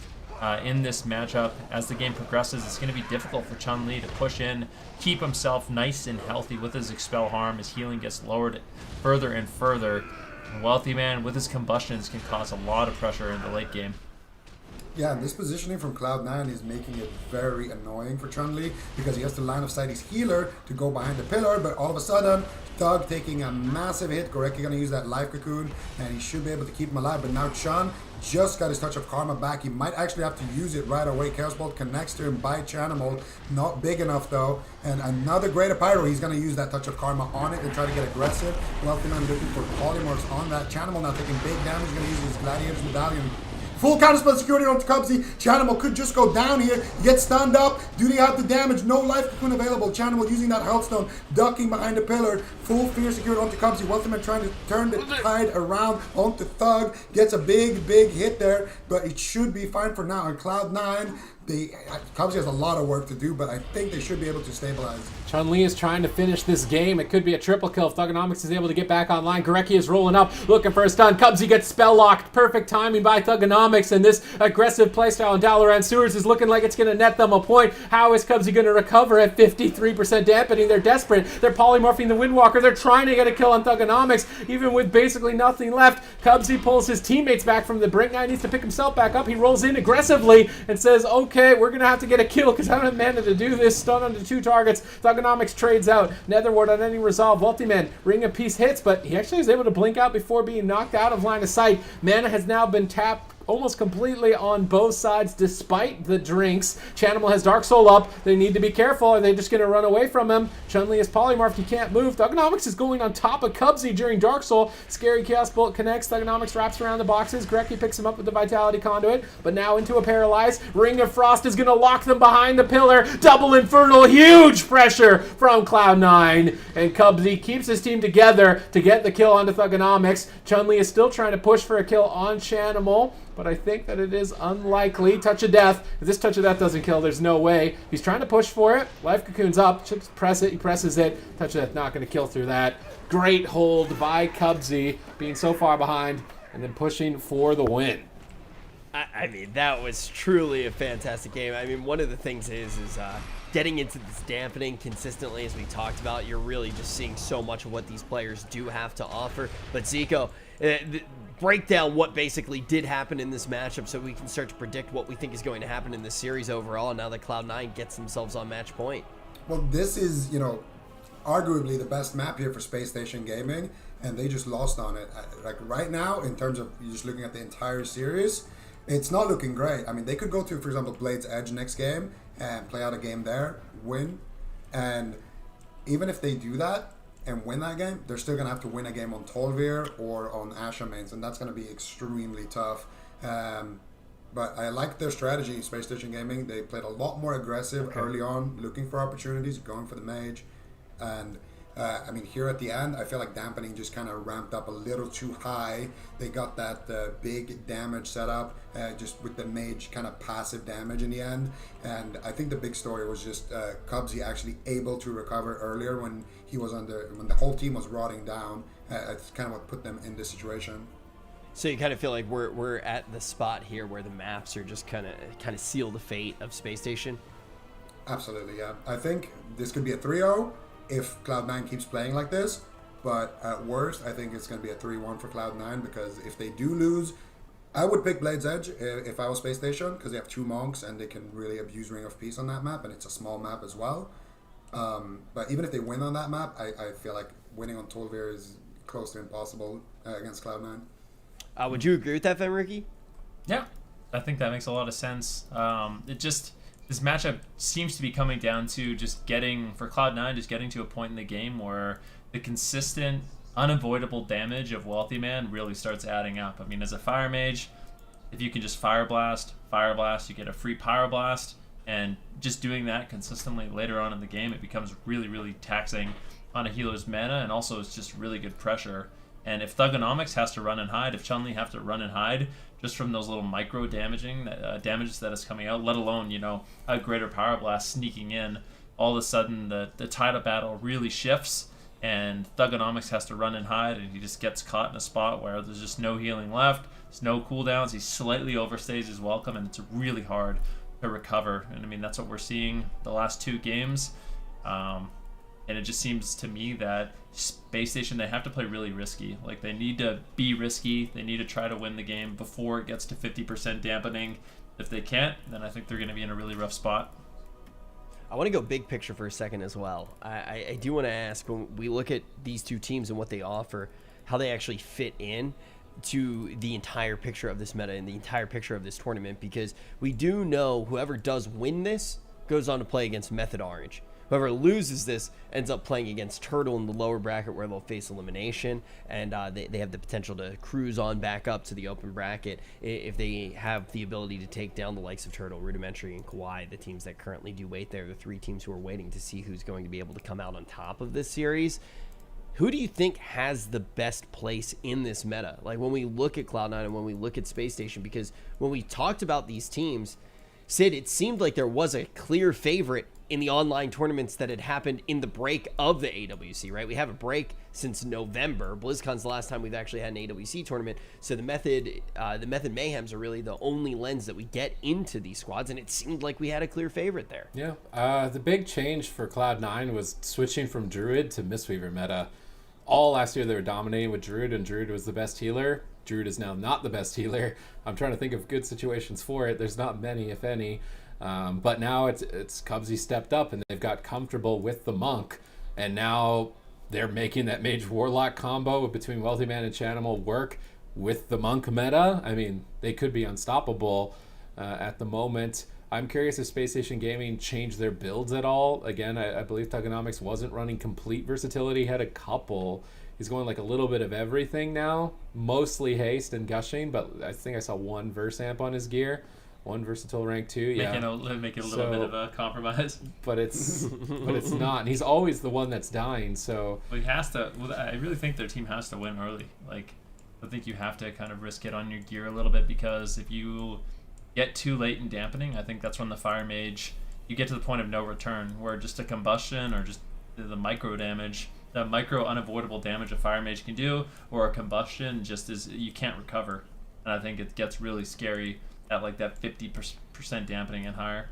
In this matchup. As the game progresses, it's going to be difficult for Chun-Li to push in, keep himself nice and healthy with his Expel Harm. His healing gets lowered further and further. And Wealthy Man, with his combustions, can cause a lot of pressure in the late game. Yeah, and this positioning from Cloud9 is making it very annoying for Chun-Li because he has to line of sight his healer to go behind the pillar, but all of a sudden, Thug taking a massive hit. Gorecki going to use that Life Cocoon, and he should be able to keep him alive, but now Chun just got his Touch of Karma back. He might actually have to use it right away. Chaos Bolt connects to him by Chanimal. Not big enough, though. And another Greater Pyro. He's going to use that Touch of Karma on it and try to get aggressive. Wealthy Man looking for polymorphs on that. Chanimal now taking big damage. He's going to use his Gladiator's Medallion. Full counterspell security on Cubsy. Chanimal could just go down here, get stunned up. Do they have the damage? No Life Cocoon available. Chanimal using that Healthstone, ducking behind the pillar. Full fear security onto Cubsy. Wealthy Man trying to turn the tide around onto Thug. Gets a big hit there, but it should be fine for now. On Cloud9, Cubsy has a lot of work to do, but I think they should be able to stabilize. Chun-Li is trying to finish this game. It could be a triple kill if Thugonomics is able to get back online. Gorecki is rolling up, looking for a stun. Cubsy gets spell locked. Perfect timing by Thugonomics, and this aggressive playstyle on Dalaran Sewers is looking like it's going to net them a point. How is Cubsy going to recover at 53% dampening? They're desperate. They're polymorphing the Windwalker. They're trying to get a kill on Thugonomics, even with basically nothing left. Cubsy pulls his teammates back from the brink. Now he needs to pick himself back up. He rolls in aggressively and says, okay, we're going to have to get a kill because I don't have mana to do this. Stun onto 2 targets. Thugonomics trades out. Netherward on any resolve. Wealthy Man, Ring of Peace hits, but he actually is able to blink out before being knocked out of line of sight. Mana has now been tapped almost completely on both sides despite the drinks. Chanimal has Dark Soul up. They need to be careful. Are they just going to run away from him? Chun-Li is polymorphed. He can't move. Thugonomics is going on top of Cubsy during Dark Soul. Scary Chaos Bolt connects. Thugonomics wraps around the boxes. Greki picks him up with the Vitality Conduit, but now into a Paralyze. Ring of Frost is going to lock them behind the pillar. Double Infernal. Huge pressure from Cloud9. And Cubsy keeps his team together to get the kill onto Thugonomics. Chun-Li is still trying to push for a kill on Chanimal, but I think that it is unlikely. Touch of Death. If this Touch of Death doesn't kill, there's no way. He's trying to push for it. Life Cocoon's up. Chips press it. He presses it. Touch of Death not going to kill through that. Great hold by Cubsy, being so far behind and then pushing for the win. I mean, that was truly a fantastic game. I mean, one of the things is getting into this dampening consistently, as we talked about. You're really just seeing so much of what these players do have to offer. But Zico, break down what basically did happen in this matchup so we can start to predict what we think is going to happen in this series overall now that Cloud9 gets themselves on match point. Well, this is, arguably the best map here for Space Station Gaming, and they just lost on it. Like right now, in terms of just looking at the entire series, it's not looking great. I mean, they could go to, for example, Blade's Edge next game and play out a game there, win, and even if they do that and win that game, they're still going to have to win a game on Tolvir or on Asha mains, and that's going to be extremely tough. But I like their strategy, Space Station Gaming. They played a lot more aggressive early on, looking for opportunities, going for the mage. And, I mean, here at the end, I feel like dampening just kind of ramped up a little too high. They got that big damage set up, just with the mage kind of passive damage in the end. And I think the big story was just Cubsy actually able to recover earlier when when the whole team was rotting down. It's kind of what put them in this situation. So you kind of feel like we're at the spot here where the maps are just kind of seal the fate of Space Station? Absolutely, yeah. I think this could be a 3-0 if Cloud9 keeps playing like this, but at worst, I think it's going to be a 3-1 for Cloud9, because if they do lose, I would pick Blade's Edge if I was Space Station, because they have 2 monks and they can really abuse Ring of Peace on that map, and it's a small map as well. But even if they win on that map, I feel like winning on Tolvir is close to impossible against Cloud9. Would you agree with that, Fenriky? Yeah, I think that makes a lot of sense. This matchup seems to be coming down to just getting to a point in the game where the consistent, unavoidable damage of Wealthy Man really starts adding up. I mean, as a Fire Mage, if you can just Fire Blast, you get a free Pyroblast, and just doing that consistently later on in the game, it becomes really, really taxing on a healer's mana, and also it's just really good pressure. And if Thugonomics has to run and hide, if Chun-Li have to run and hide, just from those little micro damages that is coming out, let alone, a greater Power Blast sneaking in, all of a sudden the tide of battle really shifts, and Thugonomics has to run and hide, and he just gets caught in a spot where there's just no healing left, there's no cooldowns, he slightly overstays his welcome, and it's really hard to recover. And I mean, that's what we're seeing the last 2 games. And it just seems to me that Space Station, they have to play really risky. Like, they need to be risky. They need to try to win the game before it gets to 50% dampening. If they can't, then I think they're going to be in a really rough spot. I want to go big picture for a second as well. I do want to ask, when we look at these 2 teams and what they offer, how they actually fit in to the entire picture of this meta and the entire picture of this tournament, because we do know whoever does win this goes on to play against Method Orange. Whoever loses this ends up playing against Turtle in the lower bracket, where they'll face elimination, and they have the potential to cruise on back up to the open bracket if they have the ability to take down the likes of Turtle, Rudimentary, and Kawhi, the teams that currently do wait there, the 3 teams who are waiting to see who's going to be able to come out on top of this series. Who do you think has the best place in this meta? Like, when we look at Cloud9 and when we look at Space Station, because when we talked about these teams, Sid, it seemed like there was a clear favorite in the online tournaments that had happened in the break of the AWC, right? We have a break since November. BlizzCon's the last time we've actually had an AWC tournament. So the Method Mayhems are really the only lens that we get into these squads, and it seemed like we had a clear favorite there. Yeah, the big change for Cloud9 was switching from Druid to Mistweaver meta. All last year they were dominating with Druid, and Druid was the best healer. Druid is now not the best healer. I'm trying to think of good situations for it. There's not many, if any. But now it's Cubsy stepped up, and they've got comfortable with the Monk, and now they're making that Mage Warlock combo between Wealthy Man and Chanimal work with the Monk meta, I mean, they could be unstoppable at the moment. I'm curious if Space Station Gaming changed their builds at all. Again, I believe Thugonomics wasn't running complete versatility. He had a couple. He's going like a little bit of everything now. Mostly haste and gushing, but I think I saw one verse amp on his gear. One versatile rank 2, yeah. Make it a little bit of a compromise. But it's not. And he's always the one that's dying, so... Well, he has to... Well, I really think their team has to win early. Like, I think you have to kind of risk it on your gear a little bit, because if you get too late in dampening, I think that's when the Fire Mage, you get to the point of no return, where just a combustion or just the micro damage, the micro unavoidable damage a Fire Mage can do, or a combustion just is, you can't recover. And I think it gets really scary at like that 50% dampening and higher.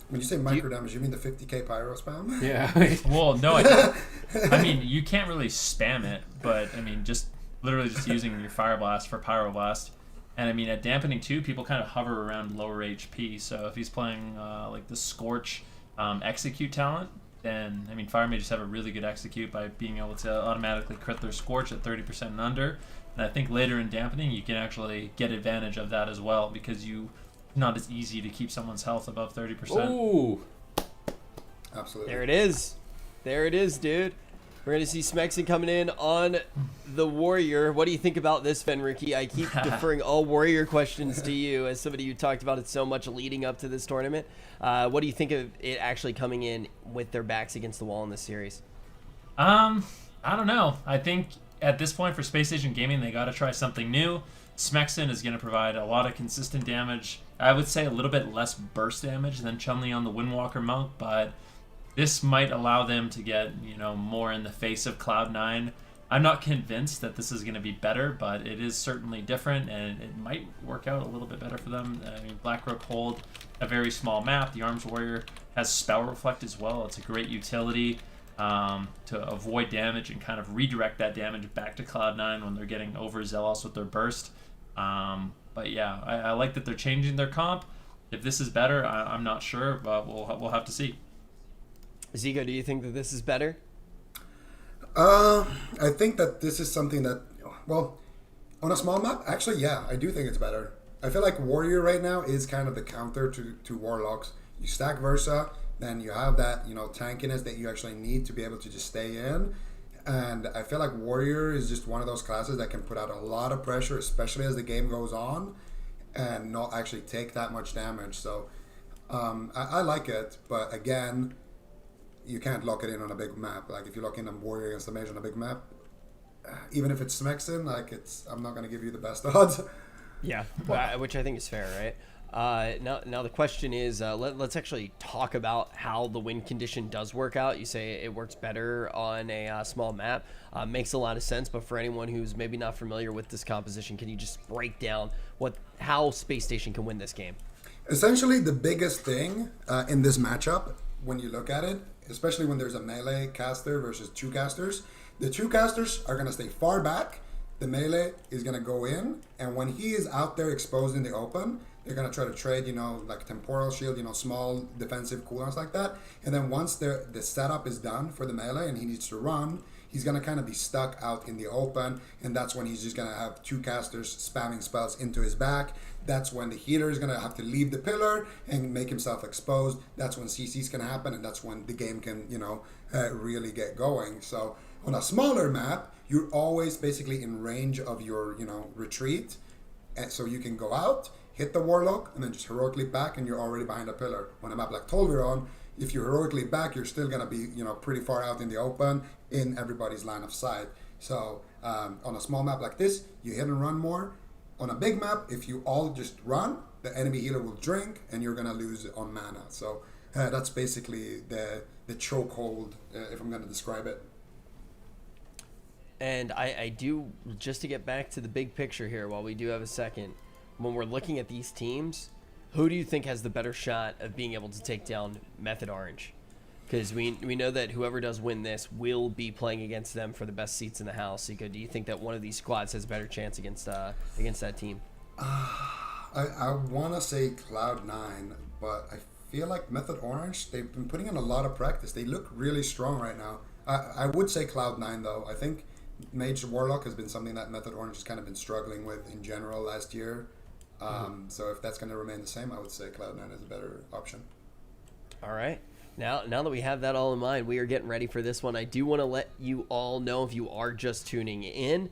When you say micro damage, you mean the 50k pyro spam? Yeah. Well, no, I mean, you can't really spam it, but I mean, just literally just using your Fire Blast for Pyro Blast. And I mean, at dampening too, people kind of hover around lower HP. So if he's playing like the Scorch execute talent, then I mean, Fire Mages have a really good execute by being able to automatically crit their Scorch at 30% and under. And I think later in dampening, you can actually get advantage of that as well, because not as easy to keep someone's health above 30%. Ooh. Absolutely. There it is. There it is, dude. We're going to see Smexon coming in on the Warrior. What do you think about this, Fenricky? I keep deferring all Warrior questions to you as somebody who talked about it so much leading up to this tournament. What do you think of it actually coming in with their backs against the wall in this series? I don't know. I think at this point for Space Station Gaming, they got to try something new. Smexon is going to provide a lot of consistent damage. I would say a little bit less burst damage than Chun-Li on the Windwalker Monk, but this might allow them to get, more in the face of Cloud9. I'm not convinced that this is going to be better, but it is certainly different, and it might work out a little bit better for them. I mean, Blackrook hold a very small map. The Arms Warrior has Spell Reflect as well. It's a great utility to avoid damage and kind of redirect that damage back to Cloud9 when they're getting overzealous with their burst. But yeah, I like that they're changing their comp. If this is better, I'm not sure, but we'll have to see. Zico, do you think that this is better? I think that this is something that, well, on a small map, actually, yeah, I do think it's better. I feel like Warrior right now is kind of the counter to Warlocks. You stack Versa, then you have that, tankiness that you actually need to be able to just stay in. And I feel like Warrior is just one of those classes that can put out a lot of pressure, especially as the game goes on, and not actually take that much damage. So I like it, but again, you can't lock it in on a big map. Like if you lock in a Warrior against a Mage on a big map, even if it's Smexon, I'm not going to give you the best odds. Yeah, which I think is fair, right? Now the question is, let's actually talk about how the win condition does work out. You say it works better on a small map. Makes a lot of sense, but for anyone who's maybe not familiar with this composition, can you just break down how Space Station can win this game? Essentially, the biggest thing in this matchup, when you look at it, especially when there's a melee caster versus two casters, the two casters are going to stay far back. The melee is going to go in, and when he is out there exposed in the open, they're going to try to trade, like temporal shield, small defensive cooldowns like that. And then once the setup is done for the melee and he needs to run, he's going to kind of be stuck out in the open, and that's when he's just going to have two casters spamming spells into his back. That's when the healer is going to have to leave the pillar and make himself exposed. That's when CCs can happen, and that's when the game can, really get going. So on a smaller map, you're always basically in range of your, retreat. And so you can go out, hit the Warlock, and then just heroically back, and you're already behind a pillar. On a map like Tolviron, if you're heroically back, you're still going to be, pretty far out in the open in everybody's line of sight. So on a small map like this, you hit and run more. On a big map, if you all just run, the enemy healer will drink, and you're going to lose on mana. So that's basically the chokehold, if I'm going to describe it. And I do, just to get back to the big picture here, while we do have a second, when we're looking at these teams, who do you think has the better shot of being able to take down Method Orange? Because we know that whoever does win this will be playing against them for the best seats in the house. Zico, do you think that one of these squads has a better chance against that team? I want to say Cloud9, but I feel like Method Orange, they've been putting in a lot of practice. They look really strong right now. I would say Cloud9, though. I think Mage Warlock has been something that Method Orange has kind of been struggling with in general last year. So if that's going to remain the same, I would say Cloud9 is a better option. All right. Now that we have that all in mind, we are getting ready for this one. I do want to let you all know, if you are just tuning in,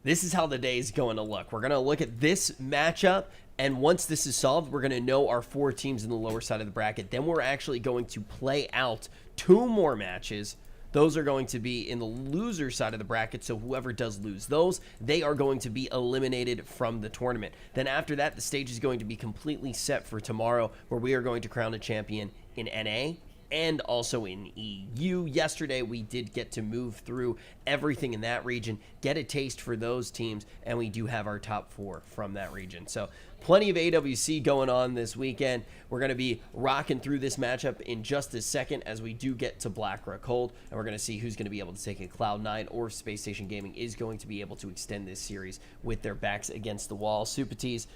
this is how the day is going to look. We're going to look at this matchup, and once this is solved, we're going to know our 4 teams in the lower side of the bracket. Then we're actually going to play out 2 more matches. Those are going to be in the loser side of the bracket, so whoever does lose those, they are going to be eliminated from the tournament. Then after that, the stage is going to be completely set for tomorrow, where we are going to crown a champion in NA and also in EU. Yesterday, we did get to move through everything in that region, get a taste for those teams, and we do have our top 4 from that region. So plenty of AWC going on this weekend. We're going to be rocking through this matchup in just a second as we do get to Blackrock Hold, and we're going to see who's going to be able to take it. Cloud9 or Spacestation Gaming is going to be able to extend this series with their backs against the wall. Supatis,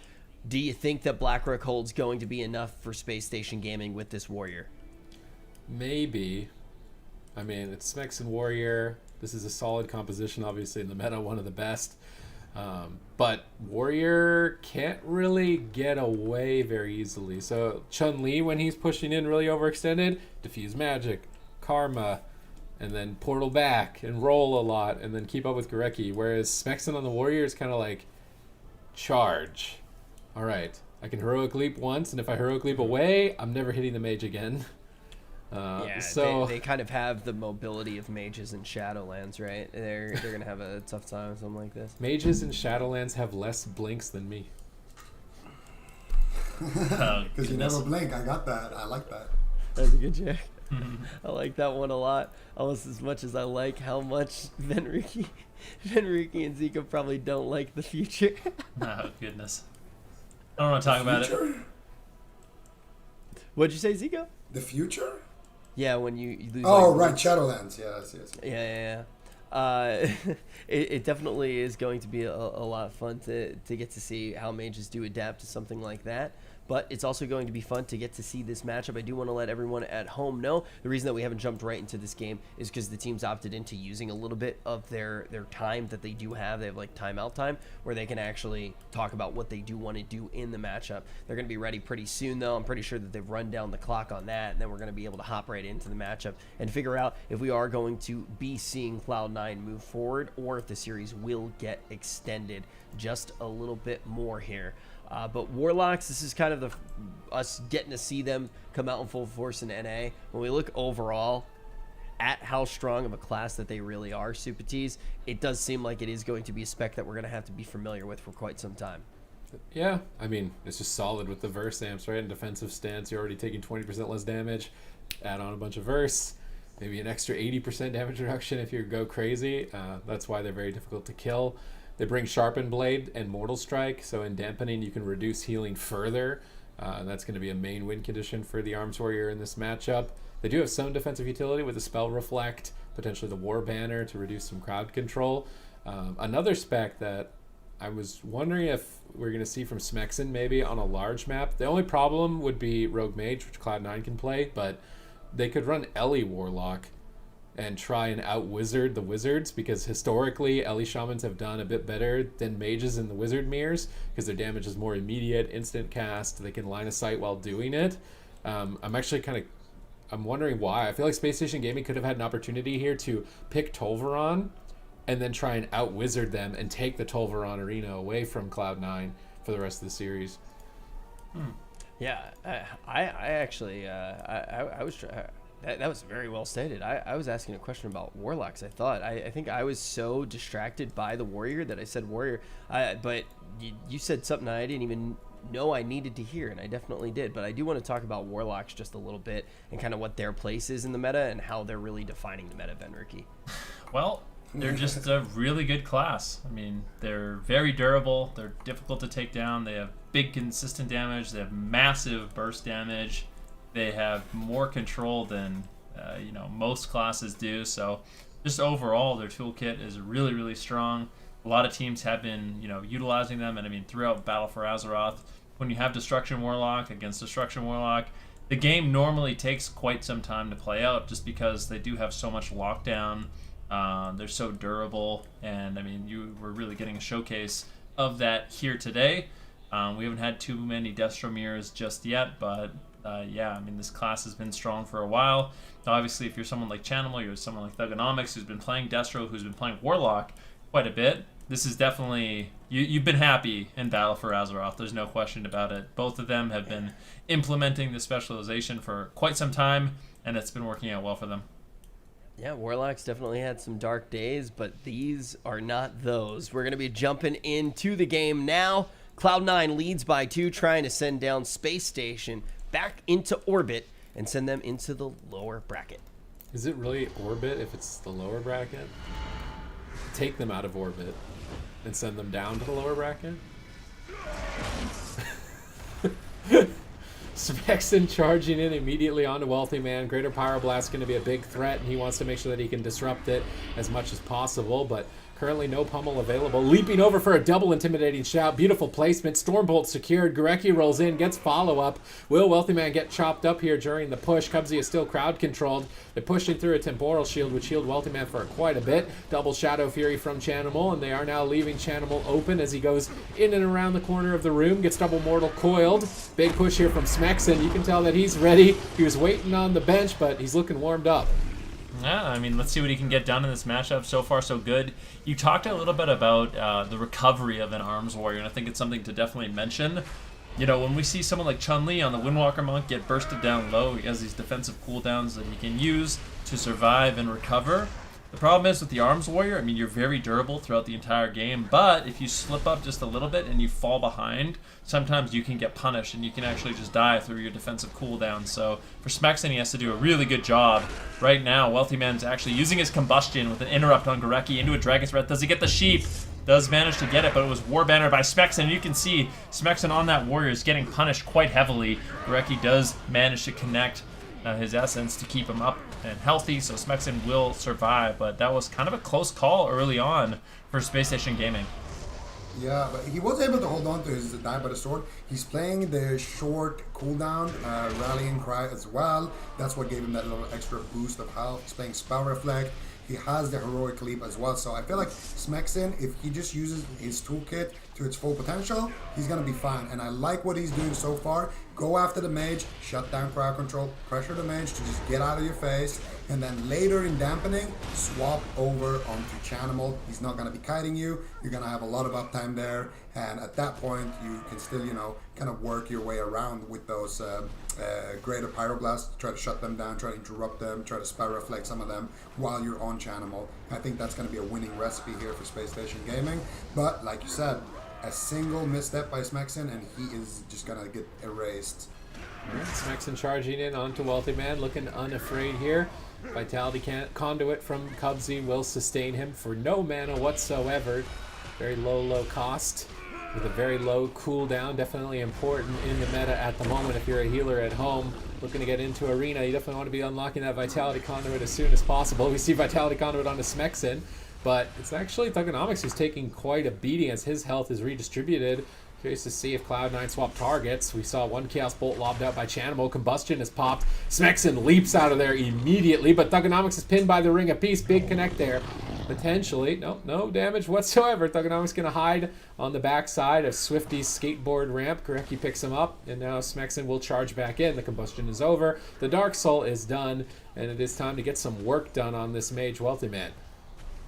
do you think that Blackrock Hold's going to be enough for Spacestation Gaming with this Warrior? Maybe. I mean, it's Smex and Warrior. This is a solid composition, obviously, in the meta, one of the best. But Warrior can't really get away very easily. So Chun-Li, when he's pushing in really overextended, diffuse magic, karma, and then portal back and roll a lot and then keep up with Gorecki. Whereas Smexen on the Warrior is kind of like charge. All right, I can heroic leap once, and if I heroic leap away, I'm never hitting the mage again. So they kind of have the mobility of mages in Shadowlands, right? They're gonna have a tough time with something like this. Mages in Shadowlands have less blinks than me. Because you never blink. I got that. I like that. That's a good joke. I like that one a lot, almost as much as I like how much Venriki and Zika probably don't like the future. Oh, goodness. I don't want to talk about it. What'd you say, Zika? The future? Yeah, when you lose. Oh, like, right, Shadowlands. Yes. Yeah. It definitely is going to be a lot of fun to get to see how mages do adapt to something like that. But it's also going to be fun to get to see this matchup. I do want to let everyone at home know the reason that we haven't jumped right into this game is because the teams opted into using a little bit of their time that they do have. They have like timeout time where they can actually talk about what they do want to do in the matchup. They're going to be ready pretty soon, though. I'm pretty sure that they've run down the clock on that, and then we're going to be able to hop right into the matchup and figure out if we are going to be seeing Cloud9 move forward or if the series will get extended just a little bit more here. But Warlocks, this is kind of us getting to see them come out in full force in NA. When we look overall at how strong of a class that they really are, Supatis, it does seem like it is going to be a spec that we're going to have to be familiar with for quite some time. Yeah, I mean, it's just solid with the verse amps, right? In defensive stance, you're already taking 20% less damage. Add on a bunch of verse, maybe an extra 80% damage reduction if you go crazy. That's why they're very difficult to kill. They bring Sharpened Blade and Mortal Strike, so in dampening you can reduce healing further. That's going to be a main win condition for the Arms Warrior in this matchup. They do have some defensive utility with the Spell Reflect, potentially the War Banner to reduce some crowd control. Another spec that I was wondering if we're going to see from Smexen maybe on a large map. The only problem would be Rogue Mage, which Cloud9 can play, but they could run Ellie Warlock and try and out-wizard the wizards, because historically Ellie Shamans have done a bit better than mages in the wizard mirrors because their damage is more immediate, instant cast, they can line of sight while doing it. I'm wondering why. I feel like Spacestation Gaming could have had an opportunity here to pick Tolvaron and then try and out-wizard them and take the Tolvaron arena away from Cloud9 for the rest of the series. Yeah, I actually, I was... That was very well stated. I was asking a question about Warlocks, I thought. I think I was so distracted by the Warrior that I said Warrior. But you said something I didn't even know I needed to hear, and I definitely did. But I do want to talk about Warlocks just a little bit and kind of what their place is in the meta and how they're really defining the meta, Venriki. Well, they're just a really good class. I mean, they're very durable. They're difficult to take down. They have big, consistent damage. They have massive burst damage. They have more control than most classes do. So just overall, their toolkit is really, really strong. A lot of teams have been utilizing them, and I mean throughout Battle for Azeroth, when you have Destruction Warlock against Destruction Warlock, the game normally takes quite some time to play out just because they do have so much lockdown They're so durable, and I mean, you were really getting a showcase of that here today. We haven't had too many Destro mirrors just yet, but yeah, I mean, this class has been strong for a while. Now, obviously, if you're someone like Chanimal, you're someone like Thugonomics, who's been playing Destro, who's been playing Warlock quite a bit, this is definitely... You've been happy in Battle for Azeroth, there's no question about it. Both of them have been implementing this specialization for quite some time, and it's been working out well for them. Yeah, Warlock's definitely had some dark days, but these are not those. We're going to be jumping into the game now. Cloud9 leads by 2, trying to send down Spacestation back into orbit and send them into the lower bracket. Is it really orbit if it's the lower bracket? Take them out of orbit and send them down to the lower bracket? Spexin charging in immediately onto Wealthy Man. Greater Pyroblast going to be a big threat, and he wants to make sure that he can disrupt it as much as possible, but currently no pummel available. Leaping over for a double intimidating shout. Beautiful placement. Stormbolt secured. Gorecki rolls in, gets follow-up. Will Wealthy Man get chopped up here during the push? Cubsy is still crowd controlled. They're pushing through a temporal shield, which healed Wealthy Man for quite a bit. Double Shadow Fury from Chanimal, and they are now leaving Chanimal open as he goes in and around the corner of the room. Gets double mortal coiled. Big push here from Smexin. You can tell that he's ready. He was waiting on the bench, but he's looking warmed up. Yeah, I mean, let's see what he can get done in this matchup. So far, so good. You talked a little bit about the recovery of an Arms Warrior, and I think it's something to definitely mention. You know, when we see someone like Chun-Li on the Windwalker Monk get bursted down low, he has these defensive cooldowns that he can use to survive and recover. The problem is with the Arms Warrior, I mean, you're very durable throughout the entire game, but if you slip up just a little bit and you fall behind, sometimes you can get punished and you can actually just die through your defensive cooldown. So for Smexin, he has to do a really good job. Right now, Wealthy Man's actually using his combustion with an interrupt on Gorecki into a Dragon's Breath. Does he get the sheep? Does manage to get it, but it was War Banner by Smexin, and you can see Smexin on that Warrior is getting punished quite heavily. Gorecki does manage to connect his essence to keep him up and healthy, so Smexin will survive, but that was kind of a close call early on for Spacestation Gaming. Yeah, but he was able to hold on to his Die by the Sword. He's playing the short cooldown, Rallying Cry as well. That's what gave him that little extra boost of health. He's playing Spell Reflect. He has the Heroic Leap as well. So I feel like Smexin, if he just uses his toolkit to its full potential, he's going to be fine. And I like what he's doing so far. Go after the mage, shut down crowd control, pressure the mage to just get out of your face, and then later in dampening, swap over onto Chanimal. He's not going to be kiting you. You're going to have a lot of uptime there, and at that point, you can still, you know, kind of work your way around with those greater Pyroblasts, try to shut them down, try to interrupt them, try to Spell Reflect some of them while you're on Chanimal. I think that's going to be a winning recipe here for Spacestation Gaming, but like you said, a single misstep by Smexin and he is just going to get erased. Smexin charging in onto Wealthy Man, looking unafraid here. Vitality Conduit from Cubsy will sustain him for no mana whatsoever. Very low cost with a very low cooldown. Definitely important in the meta at the moment if you're a healer at home. Looking to get into Arena, you definitely want to be unlocking that Vitality Conduit as soon as possible. We see Vitality Conduit onto Smexin, but it's actually Thugonomics who's taking quite a beating as his health is redistributed. Curious to see if Cloud9 swap targets. We saw one Chaos Bolt lobbed out by Chanimal. Combustion is popped. Smexin leaps out of there immediately, but Thugonomics is pinned by the Ring of Peace. Big connect there. Potentially. No damage whatsoever. Thugonomics going to hide on the backside of Swifty's skateboard ramp. Gorecki picks him up, and now Smexin will charge back in. The combustion is over. The Dark Soul is done, and it is time to get some work done on this Mage Wealthy Man.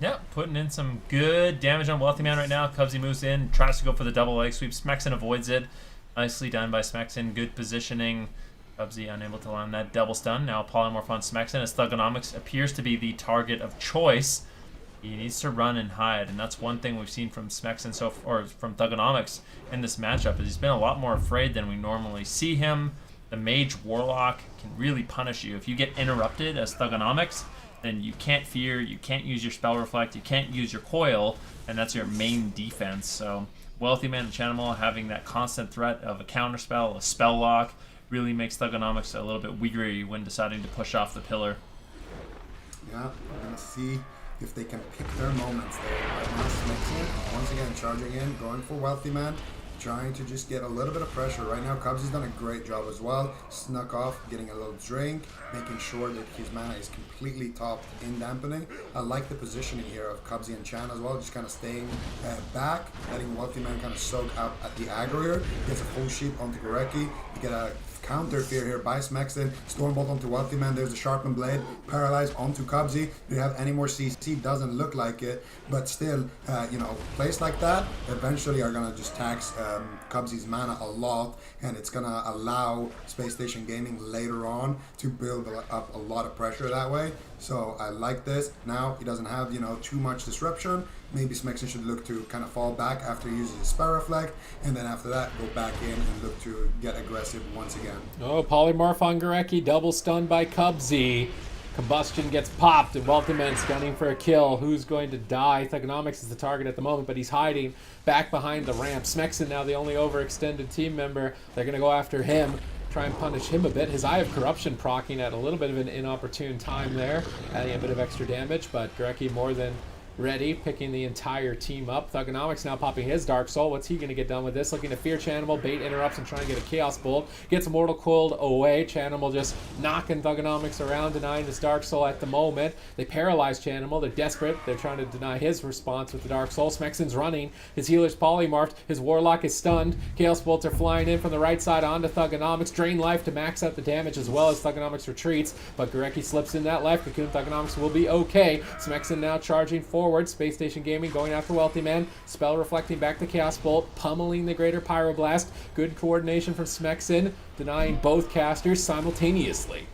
Yeah, putting in some good damage on Wealthy Man right now. Cubsy moves in, tries to go for the double leg sweep. Smexin avoids it. Nicely done by Smexin. Good positioning. Cubsy unable to land that double stun. Now Polymorph on Smexin as Thugonomics appears to be the target of choice. He needs to run and hide, and that's one thing we've seen from Smexin or from Thugonomics in this matchup. Is he's been a lot more afraid than we normally see him. The Mage Warlock can really punish you if you get interrupted as Thugonomics. Then you can't fear, you can't use your Spell Reflect, you can't use your Coil, and that's your main defense. So Wealthy Man and Chanimal having that constant threat of a counterspell, a spell lock, really makes Thugonomics a little bit weary when deciding to push off the pillar. Yeah, we're going to see if they can pick their moments there. Right now, Smexin, once again, charging in, going for Wealthy Man. trying to just get a little bit of pressure. Right now, Cubsy's done a great job as well. Snuck off, getting a little drink, making sure that his mana is completely topped in dampening. I like the positioning here of Cubsy and Chan as well, just kind of staying back, letting Wealthy Man kind of soak up at the aggro here. Gets a full sheep onto Gorecki. You get a counter fear here by Smexton. Stormbolt onto Wealthy Man. There's a Sharpened Blade. Paralyzed onto Cubsy. Do you have any more CC? Doesn't look like it. But still, you know, plays like that eventually are going to just tax Cubsy's mana a lot. And it's going to allow Space Station Gaming later on to build up a lot of pressure that way. So I like this. Now he doesn't have, you know, too much disruption. Maybe Smexton should look to kind of fall back after he uses his Spell Reflect, and then after that go back in and look to get aggressive once again. Oh, Polymorph on Gorecki, double stunned by Cubsy. Combustion gets popped, and Wealthy Man's gunning for a kill. Who's going to die? Thugonomics is the target at the moment, but he's hiding back behind the ramp. Smexton now the only overextended team member. They're going to go after him, try and punish him a bit. His Eye of Corruption proccing at a little bit of an inopportune time there, adding a bit of extra damage, but Gorecki more than ready, picking the entire team up. Thugonomics now popping his Dark Soul. What's he going to get done with this? Looking to Fear Chanimal, bait interrupts and trying to get a Chaos Bolt. Gets Mortal Coiled away. Chanimal just knocking Thugonomics around, denying his Dark Soul at the moment. They paralyze Chanimal. They're desperate. They're trying to deny his response with the Dark Soul. Smexton's running. His healer's polymorphed. His Warlock is stunned. Chaos Bolts are flying in from the right side onto Thugonomics. Drain life to max out the damage as well as Thugonomics retreats. But Gorecki slips in that life. Cocoon Thugonomics will be okay. Smexton now charging forward. Space Station Gaming going after Wealthy Man. Spell reflecting back the Chaos Bolt, pummeling the Greater Pyroblast. Good coordination from Smexton, denying both casters simultaneously.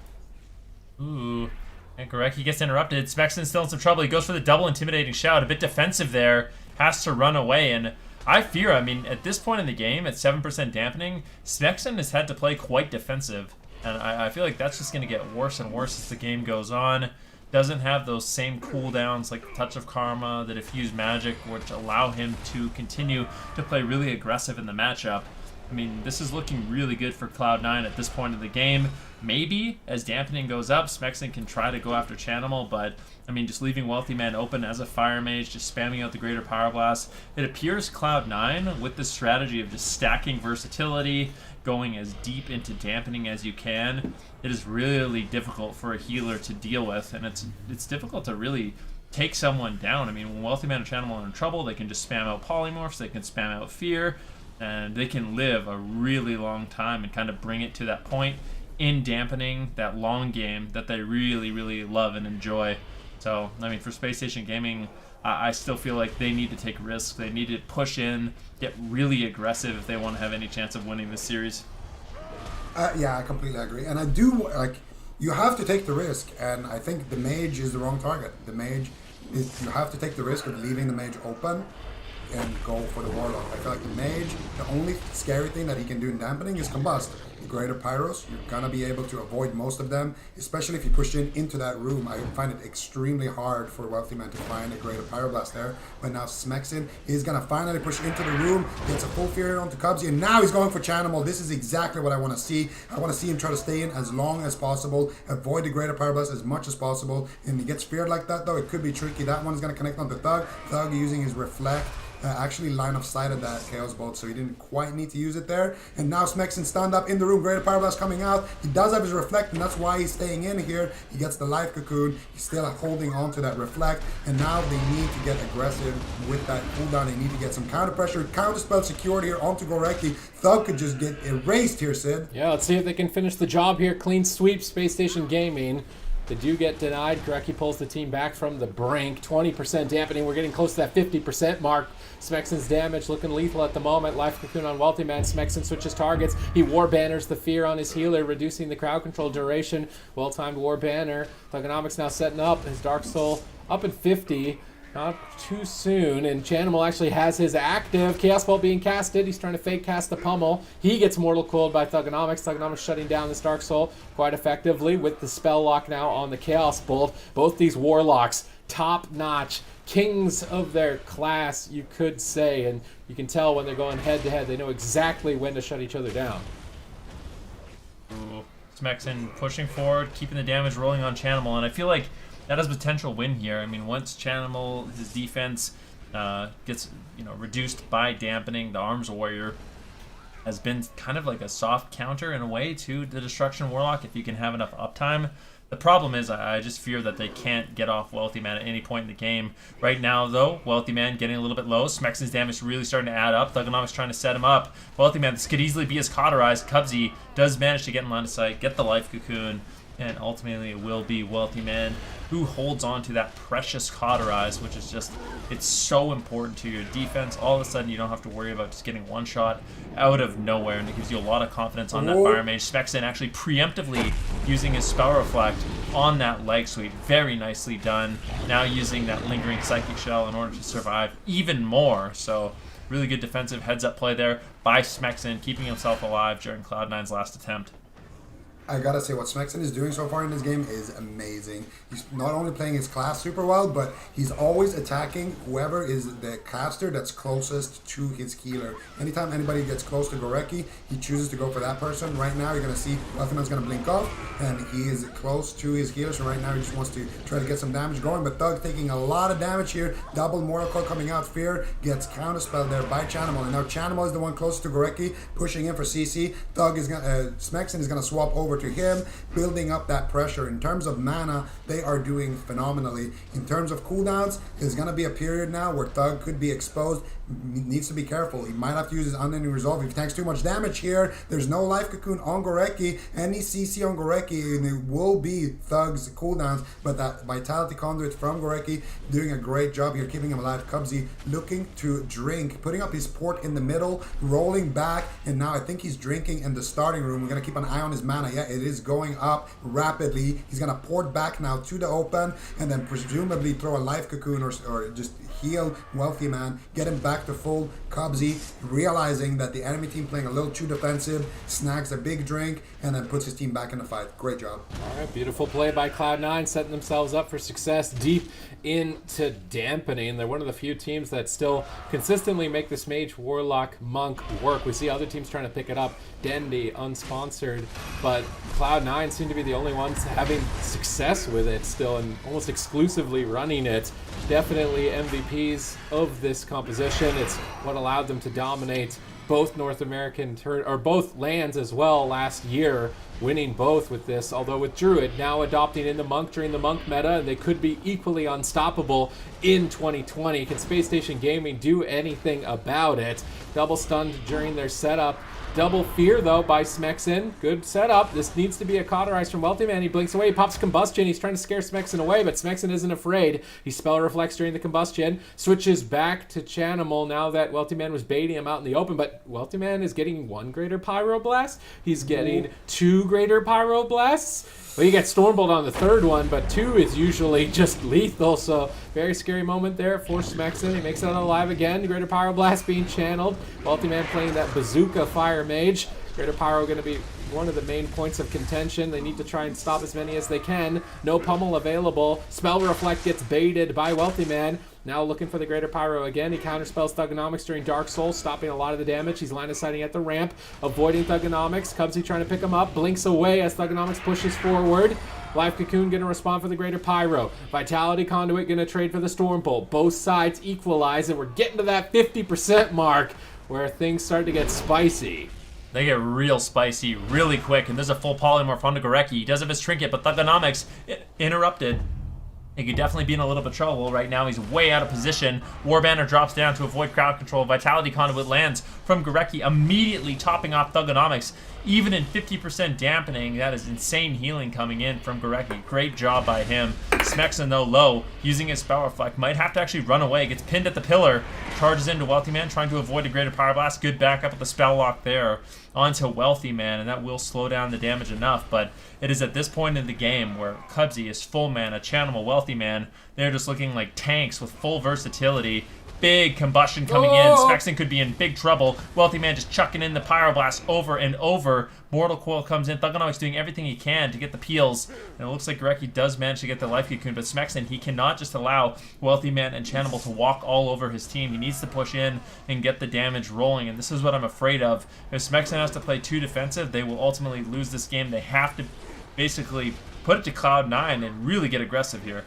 Ooh. And Gorecki gets interrupted. Smexton's still in some trouble. He goes for the double Intimidating Shout. A bit defensive there. Has to run away. And I fear, I mean, at this point in the game, at 7% dampening, Smexton has had to play quite defensive. And I feel like that's just going to get worse and worse as the game goes on. Doesn't have those same cooldowns like Touch of Karma, the Diffuse Magic, which allow him to continue to play really aggressive in the matchup. I mean, this is looking really good for Cloud9 at this point of the game. Maybe, as dampening goes up, Smexton can try to go after Chanimal, but, I mean, just leaving Wealthy Man open as a Fire Mage, just spamming out the Greater Pyroblast. It appears Cloud9, with this strategy of just stacking versatility, going as deep into dampening as you can, it is really difficult for a healer to deal with, and it's difficult to really take someone down. I mean, when Wealthy Man and Chanimal are in trouble, they can just spam out Polymorphs, they can spam out Fear, and they can live a really long time and kind of bring it to that point in dampening, that long game that they really love and enjoy. So, I mean, for Space Station Gaming, I still feel like they need to take risks. They need to push in, get really aggressive if they want to have any chance of winning this series. Yeah, I completely agree. And I do, like, you have to take the risk. And I think the Mage is the wrong target. The Mage is, you have to take the risk of leaving the Mage open and go for the Warlock. I feel like the Mage, the only scary thing that he can do in dampening is combust. The Greater Pyros, you're gonna be able to avoid most of them, especially if you push into that room. I find it extremely hard for Wealthy Man to find a Greater Pyroblast there. But now Smexton is gonna finally push into the room, gets a full Fury onto Cubsy, and now he's going for Chanimal. This is exactly what I want to see. I want to see him try to stay in as long as possible, avoid the Greater Pyroblast as much as possible. And he gets feared like that though, it could be tricky. That one's gonna connect onto Thug. Thug using his Reflect. Actually line of sight of that Chaos Bolt, so he didn't quite need to use it there. And now Smexton stand up in the room, Greater Pyroblast coming out. He does have his Reflect, and that's why he's staying in here. He gets the Life Cocoon. He's still holding on to that Reflect, and now they need to get aggressive with that cooldown. They need to get some counter pressure, counter spell secured here onto Gorecki. Thug could just get erased here, Sid. Yeah, let's see if they can finish the job here. Clean sweep, Space Station Gaming. They do get denied. Gorecki pulls the team back from the brink. 20% dampening. We're getting close to that 50% mark. Smexton's damage looking lethal at the moment. Life Cocoon on Wealthy Man. Smexton switches targets. He War Banners the Fear on his healer, reducing the crowd control duration. Well-timed War Banner. Thugonomics now setting up. His Dark Soul up in 50. Not too soon, and Chanimal actually has his active. Chaos Bolt being casted. He's trying to fake cast the pummel. He gets Mortal Coiled by Thugonomics. Thugonomics shutting down this Dark Soul quite effectively with the spell lock now on the Chaos Bolt. Both these Warlocks, top-notch, kings of their class, you could say, and you can tell when they're going head-to-head. They know exactly when to shut each other down. Ooh. Smexton pushing forward, keeping the damage rolling on Chanimal, and I feel like that has potential win here. I mean, once Chanimal, his defense gets reduced by dampening, the Arms Warrior has been kind of like a soft counter in a way to the Destruction Warlock if you can have enough uptime. The problem is I just fear that they can't get off Wealthy Man at any point in the game. Right now, though, Wealthy Man getting a little bit low. Smexon's damage really starting to add up. Thugonomics trying to set him up. Wealthy Man, this could easily be his cauterized. Cubsy does manage to get in line of sight, get the Life Cocoon, and ultimately it will be Wealthy Man who holds on to that precious cauterize, which is just, it's so important to your defense. All of a sudden you don't have to worry about just getting one shot out of nowhere, and it gives you a lot of confidence on that Fire Mage. Smexon actually preemptively using his Spell Reflect on that leg sweep. Very nicely done. Now using that lingering Psychic Shell in order to survive even more. So really good defensive heads-up play there by Smexon, keeping himself alive during Cloud9's last attempt. I gotta say, what Smexon is doing so far in this game is amazing. He's not only playing his class super well, but he's always attacking whoever is the caster that's closest to his healer. Anytime anybody gets close to Gorecki, he chooses to go for that person. Right now, you're gonna see Wealthyman's gonna blink off, and he is close to his healer, so right now he just wants to try to get some damage going, but Thug taking a lot of damage here. Double Mortal Coil coming out. Fear gets counterspelled there by Chanimal, and now Chanimal is the one closest to Gorecki, pushing in for CC. Thug is gonna, Smexon is gonna swap over to him, building up that pressure. In terms of mana, they are doing phenomenally. In terms of cooldowns, there's going to be a period now where Thug could be exposed. Needs to be careful. He might have to use his Unending Resolve. If he tanks too much damage here, there's no Life Cocoon on Gorecki. Any CC on Gorecki, and it will be Thug's cooldowns, but that Vitality Conduit from Gorecki doing a great job here, keeping him alive. Cubsy looking to drink, putting up his port in the middle, rolling back, and now I think he's drinking in the starting room. We're going to keep an eye on his mana. Yeah, it is going up rapidly. He's going to port back now to the open, and then presumably throw a Life Cocoon or just heal Wealthy Man, get him back to full. Cubsy, realizing that the enemy team playing a little too defensive, snags a big drink, and then puts his team back in the fight. Great job. All right, beautiful play by Cloud9, setting themselves up for success deep into dampening. They're one of the few teams that still consistently make this Mage, Warlock, Monk work. We see other teams trying to pick it up. Dendy, unsponsored, but Cloud9 seem to be the only ones having success with it still and almost exclusively running it. Definitely MVPs of this composition. It's what allowed them to dominate both North American or both lands as well last year, winning both with this. Although with Druid now adopting in the Monk during the Monk meta, and they could be equally unstoppable in 2020. Can Space Station Gaming do anything about it? Double stunned during their setup. Double fear, though, by Smexon. Good setup. This needs to be a cauterize from Wealthy Man. He blinks away. He pops Combustion. He's trying to scare Smexon away, but Smexon isn't afraid. He Spell Reflects during the Combustion. Switches back to Chanimal now that Wealthy Man was baiting him out in the open, but Wealthy Man is getting 1 Greater Pyroblast. He's getting 2 Greater Pyroblasts. Well, you get Stormbolt on the 3rd one, but 2 is usually just lethal, so very scary moment there for Smexon. He makes it out alive again. Greater Pyroblast being channeled. Wealthy Man playing that Bazooka Fire Mage. Greater Pyro going to be one of the main points of contention. They need to try and stop as many as they can. No pummel available. Spell Reflect gets baited by Wealthy Man. Now looking for the Greater Pyro again. He counterspells Thugonomics during Dark Soul, stopping a lot of the damage. He's line of sighting at the ramp, avoiding Thugonomics. Cubsy trying to pick him up, blinks away as Thugonomics pushes forward. Life Cocoon going to respond for the Greater Pyro. Vitality Conduit going to trade for the Stormbolt. Both sides equalize, and we're getting to that 50% mark where things start to get spicy. They get real spicy really quick, and there's a full polymorph onto Gorecki. He does have his trinket, but Thugonomics interrupted. He could definitely be in a little bit of trouble. Right now, he's way out of position. Warbanner drops down to avoid crowd control. Vitality Conduit lands from Gorecki, immediately topping off Thugonomics. Even in 50% dampening, that is insane healing coming in from Gorecki. Great job by him. Smexon, though, low, using his Spell Reflect. Might have to actually run away. Gets pinned at the pillar. Charges into Wealthy Man, trying to avoid a Greater Pyroblast. Good backup with the Spell Lock there onto Wealthy Man, and that will slow down the damage enough. But it is at this point in the game where Cubsy is full mana, Chanimal, Wealthy Man. They're just looking like tanks with full versatility. Big combustion coming in. Smexon could be in big trouble. Wealthy Man just chucking in the Pyroblast over and over. Mortal Coil comes in. Thugonomics doing everything he can to get the peels. And it looks like Gorecki does manage to get the Life Cocoon, but Smexon, he cannot just allow Wealthy Man and Chanimal to walk all over his team. He needs to push in and get the damage rolling, and this is what I'm afraid of. If Smexon has to play too defensive, they will ultimately lose this game. They have to basically put it to Cloud9 and really get aggressive here.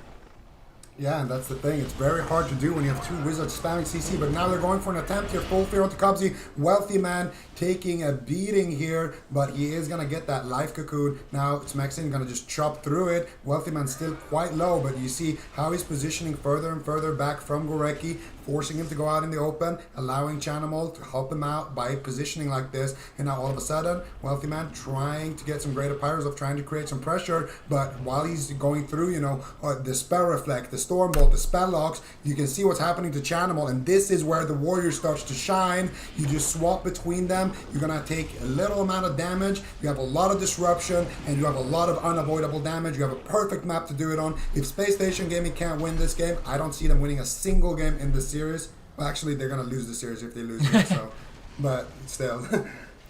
Yeah, and that's the thing. It's very hard to do when you have two wizards spamming CC, but now they're going for an attempt here. Full fear onto Cubsy. Wealthy Man taking a beating here, but he is going to get that life cocoon. Now Smexin going to just chop through it. Wealthy Man still quite low, but you see how he's positioning further and further back from Gorecki, forcing him to go out in the open, allowing Chanimal to help him out by positioning like this. And now all of a sudden, Wealthy Man trying to get some greater pyros of trying to create some pressure, but while he's going through, you know, the Spell Reflect, the Stormbolt, the Spell Locks, you can see what's happening to Chanimal, and this is where the Warrior starts to shine. You just swap between them. You're going to take a little amount of damage. You have a lot of disruption, and you have a lot of unavoidable damage. You have a perfect map to do it on. If Space Station Gaming can't win this game, I don't see them winning a single game in this series. Well, actually, they're going to lose the series if they lose it, so, but still.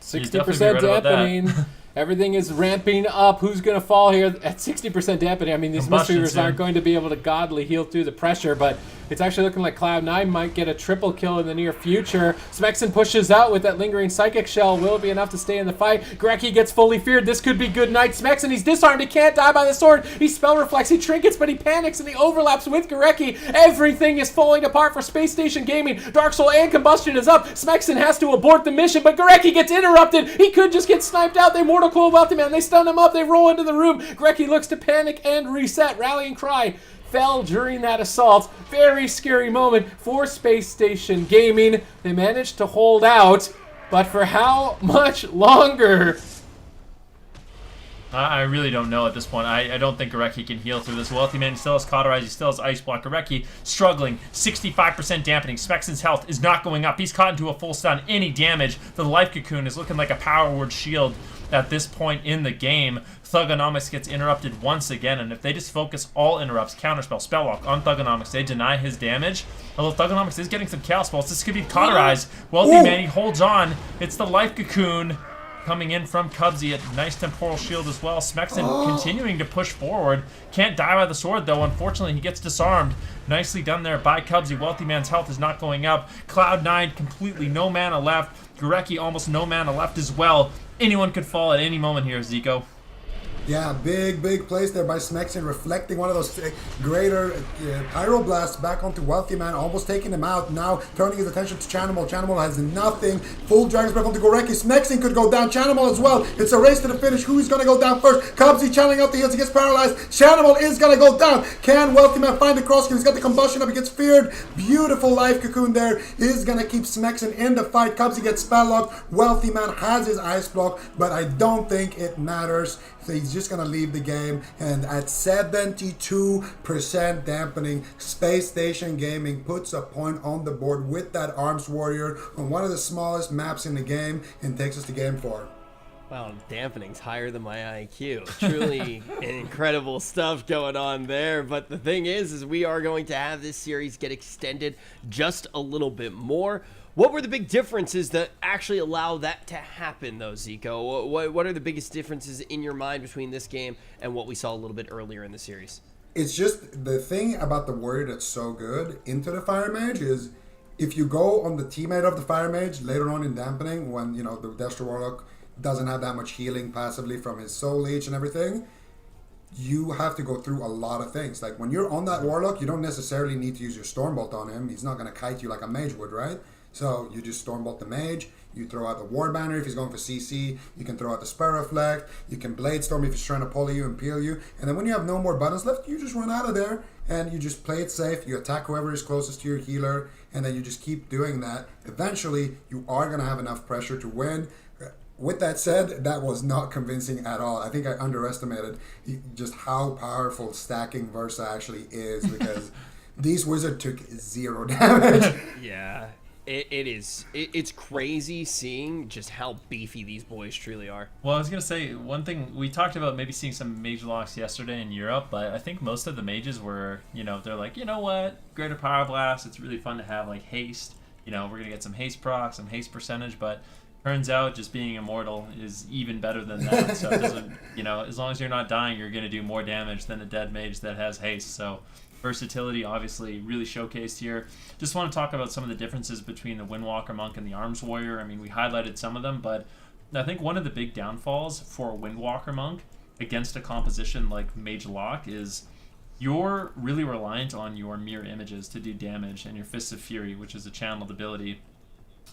60% dampening. Everything is ramping up. Who's going to fall here at 60% dampening? I mean, these Mysteries aren't going to be able to godly heal through the pressure, but it's actually looking like Cloud9 might get a triple kill in the near future. Smexin pushes out with that lingering Psychic Shell. Will it be enough to stay in the fight? Gorecki gets fully feared. This could be good night. Smexin, he's disarmed. He can't die by the sword. He spell reflects. He trinkets, but he panics and he overlaps with Gorecki. Everything is falling apart for Space Station Gaming. Dark Soul and Combustion is up. Smexin has to abort the mission, but Gorecki gets interrupted. He could just get sniped out. They Mortal Coil Wealthy Man. They stun him up. They roll into the room. Gorecki looks to panic and reset. Rallying Cry fell during that assault. Very scary moment for Space Station Gaming. They managed to hold out, but for how much longer? I really don't know at this point. I don't think Gorecki can heal through this. Wealthy Man still has Cauterize. He still has Ice Block. Gorecki struggling. 65% dampening. Smexin's health is not going up. He's caught into a full stun. Any damage. The Life Cocoon is looking like a Power Word Shield at this point in the game. Thugonomics gets interrupted once again, and if they just focus all interrupts, Counterspell, Spelllock on Thugonomics, they deny his damage. Although Thugonomics is getting some Chaos Balls, this could be Cauterize. Wealthy Man, he holds on. It's the Life Cocoon coming in from Cubsy at nice Temporal Shield as well. Smexin continuing to push forward. Can't die by the sword though. Unfortunately, he gets disarmed. Nicely done there by Cubsy. Wealthy Man's health is not going up. Cloud9 completely no mana left. Gorecki almost no mana left as well. Anyone could fall at any moment here, Zico. Yeah, big plays there by Smexin, reflecting one of those greater Pyroblasts back onto Wealthy Man, almost taking him out. Now turning his attention to Chanimal. Chanimal has nothing. Full Dragon's Breath onto Gorecki. Smexin could go down. Chanimal as well. It's a race to the finish. Who's going to go down first? Cubsy channeling out the heals. He gets paralyzed. Chanimal is going to go down. Can Wealthy Man find the cross? He's got the combustion up. He gets feared. Beautiful Life Cocoon there. Is going to keep Smexin in the fight. Cubsy gets spell locked. Wealthy Man has his Ice Block, but I don't think it matters. So he's just going to leave the game. And at 72% dampening, Space Station Gaming puts a point on the board with that Arms Warrior on one of the smallest maps in the game and takes us to game 4. Wow, dampening's higher than my IQ. Truly incredible stuff going on there. But the thing is we are going to have this series get extended just a little bit more. What were the big differences that actually allow that to happen, though, Zico? What are the biggest differences in your mind between this game and what we saw a little bit earlier in the series? It's just the thing about the Warrior that's so good into the Fire Mage is if you go on the teammate of the Fire Mage later on in dampening, when, you know, the Destro Warlock doesn't have that much healing passively from his Soul Leech and everything, you have to go through a lot of things. Like when you're on that Warlock, you don't necessarily need to use your Stormbolt on him. He's not going to kite you like a Mage would, right? So you just Stormbolt the Mage, you throw out the War Banner if he's going for CC, you can throw out the Spell Reflect, you can Blade Storm if he's trying to pull you and peel you, and then when you have no more buttons left, you just run out of there and you just play it safe, you attack whoever is closest to your healer, and then you just keep doing that. Eventually, you are going to have enough pressure to win. With that said, that was not convincing at all. I think I underestimated just how powerful stacking Versa actually is because these wizards took 0 damage. Yeah. It's crazy seeing just how beefy these boys truly are. Well, I was going to say, one thing, we talked about maybe seeing some mage locks yesterday in Europe, but I think most of the mages were, you know, they're like, you know what, Greater Power Blast, it's really fun to have, like, haste. You know, we're going to get some haste proc, some haste percentage, but turns out just being immortal is even better than that. So it doesn't, you know, as long as you're not dying, you're going to do more damage than a dead mage that has haste. So versatility obviously really showcased here. Just want to talk about some of the differences between the Windwalker Monk and the Arms Warrior. I mean, we highlighted some of them, but I think one of the big downfalls for a Windwalker Monk against a composition like Mage Lock is you're really reliant on your mirror images to do damage and your Fists of Fury, which is a channeled ability.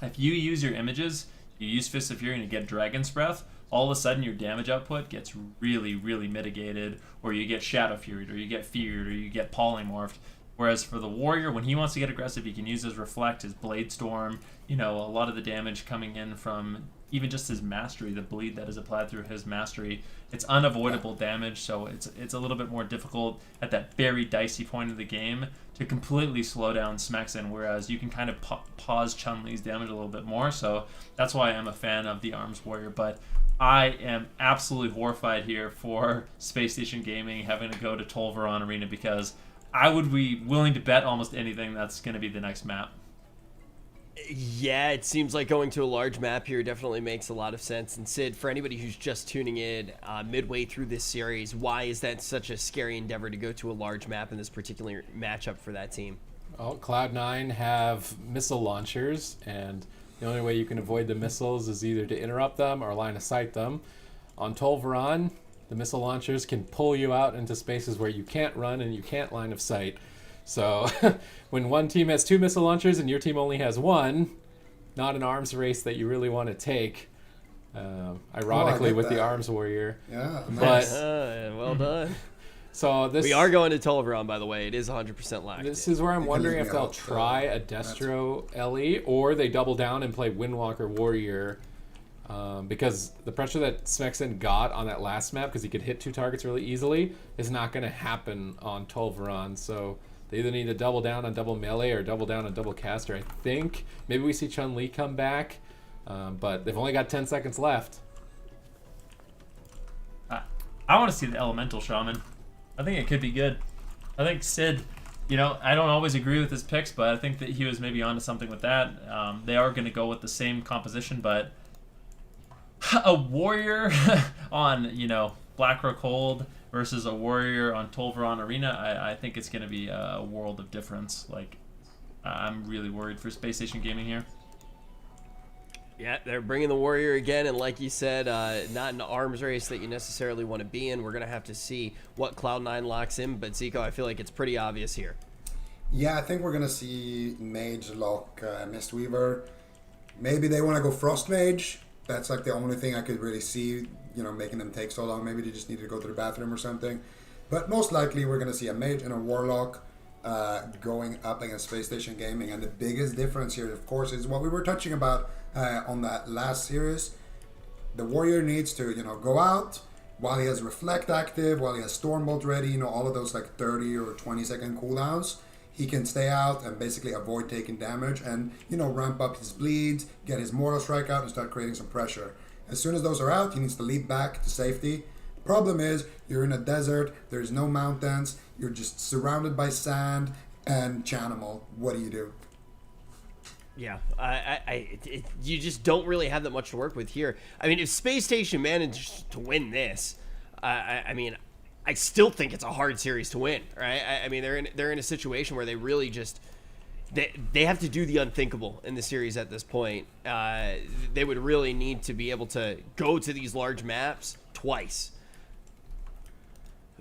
If you use your images, you use Fists of Fury and you get Dragon's Breath, all of a sudden your damage output gets really, really mitigated, or you get Shadow Fury, or you get Feared, or you get Polymorphed. Whereas for the Warrior, when he wants to get aggressive, he can use his Reflect, his Blade Storm, a lot of the damage coming in from even just his Mastery, the bleed that is applied through his Mastery. It's unavoidable damage, so it's a little bit more difficult at that very dicey point of the game to completely slow down Smexen, whereas you can kind of pause Chun-Li's damage a little bit more, so that's why I'm a fan of the Arms Warrior. But I am absolutely horrified here for Space Station Gaming having to go to Tolvaron Arena, because I would be willing to bet almost anything that's going to be the next map. Yeah, it seems like going to a large map here definitely makes a lot of sense. And Sid, for anybody who's just tuning in midway through this series, why is that such a scary endeavor to go to a large map in this particular matchup for that team? Well, Cloud9 have missile launchers, and the only way you can avoid the missiles is either to interrupt them or line of sight them. On Tolvaron, the missile launchers can pull you out into spaces where you can't run and you can't line of sight. So when one team has 2 missile launchers and your team only has 1, not an arms race that you really want to take. Ironically, with the Arms Warrior. Yeah, nice. Well done. So We are going to Tolvaron, by the way. It is 100% locked. This is where I'm wondering if they'll out, try a Destro Ellie, or they double down and play Windwalker Warrior. Because the pressure that Smexen got on that last map, because he could hit 2 targets really easily, is not going to happen on Tolvaron. So they either need to double down on double melee or double down on double caster, I think. Maybe we see Chun-Li come back, but they've only got 10 seconds left. I want to see the Elemental Shaman. I think it could be good. I think Sid, I don't always agree with his picks, but I think that he was maybe onto something with that. They are going to go with the same composition, but a Warrior on, Blackrock Hold versus a Warrior on Tolvaron Arena, I think it's going to be a world of difference. I'm really worried for Space Station Gaming here. Yeah, they're bringing the Warrior again, and like you said, not an arms race that you necessarily want to be in. We're going to have to see what Cloud9 locks in, but Zico, I feel like it's pretty obvious here. Yeah, I think we're going to see Mage lock Mistweaver. Maybe they want to go Frost Mage. That's the only thing I could really see, making them take so long. Maybe they just need to go to the bathroom or something. But most likely we're going to see a Mage and a Warlock going up against Space Station Gaming. And the biggest difference here, of course, is what we were touching about on that last series. The Warrior needs to, go out while he has Reflect active, while he has Stormbolt ready, all of those 30 or 20 second cooldowns. He can stay out and basically avoid taking damage and, ramp up his bleeds, get his Mortal Strike out and start creating some pressure. As soon as those are out, he needs to leap back to safety. Problem is, you're in a desert, there's no mountains, you're just surrounded by sand and Chanimal. What do? Yeah, you just don't really have that much to work with here. I mean, if Space Station managed to win this, I still think it's a hard series to win, right? I mean, they're in a situation where they really just they have to do the unthinkable in the series at this point. They would really need to be able to go to these large maps twice.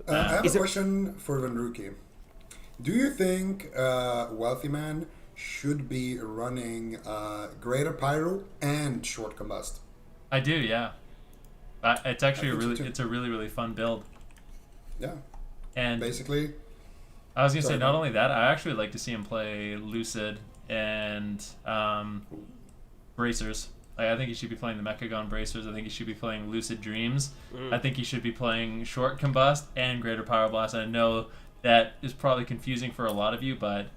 I have a question for Venruki. Do you think Wealthy Man should be running Greater Pyro and Short Combust? I do, yeah. It's actually it's a really, really fun build. Yeah. And basically, I was gonna say, not only that, I actually like to see him play Lucid and Bracers. I think he should be playing the Mechagon Bracers. I think he should be playing Lucid Dreams. I think he should be playing Short Combust and Greater Pyroblast. I know that is probably confusing for a lot of you, but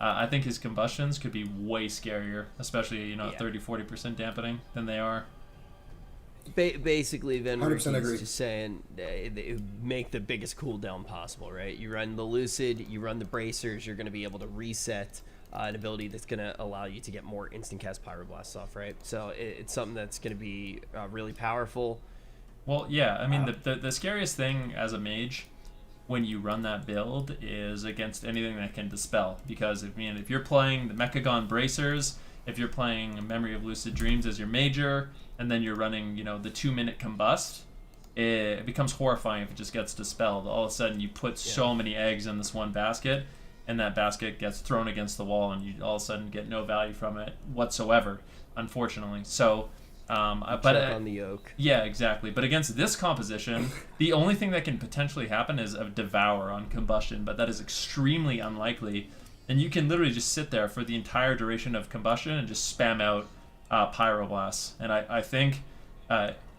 I think his combustions could be way scarier, especially 30-40% dampening than they are. Basically, then Ricky's agree. just saying they make the biggest cooldown possible, right? You run the Lucid, you run the Bracers, you're going to be able to reset an ability that's going to allow you to get more instant cast Pyroblasts off, right? So it's something that's going to be really powerful. Well, yeah, I mean, the scariest thing as a mage when you run that build is against anything that can dispel, because if you're playing the Mechagon Bracers, if you're playing Memory of Lucid Dreams as your major, and then you're running the 2-minute combust, it becomes horrifying if it just gets dispelled. All of a sudden, you put so many eggs in this one basket, and that basket gets thrown against the wall, and you all of a sudden get no value from it whatsoever, unfortunately. So, but on the yoke. Yeah, exactly. But against this composition, the only thing that can potentially happen is a devour on combustion, but that is extremely unlikely. And you can literally just sit there for the entire duration of combustion and just spam out pyroblasts. And I think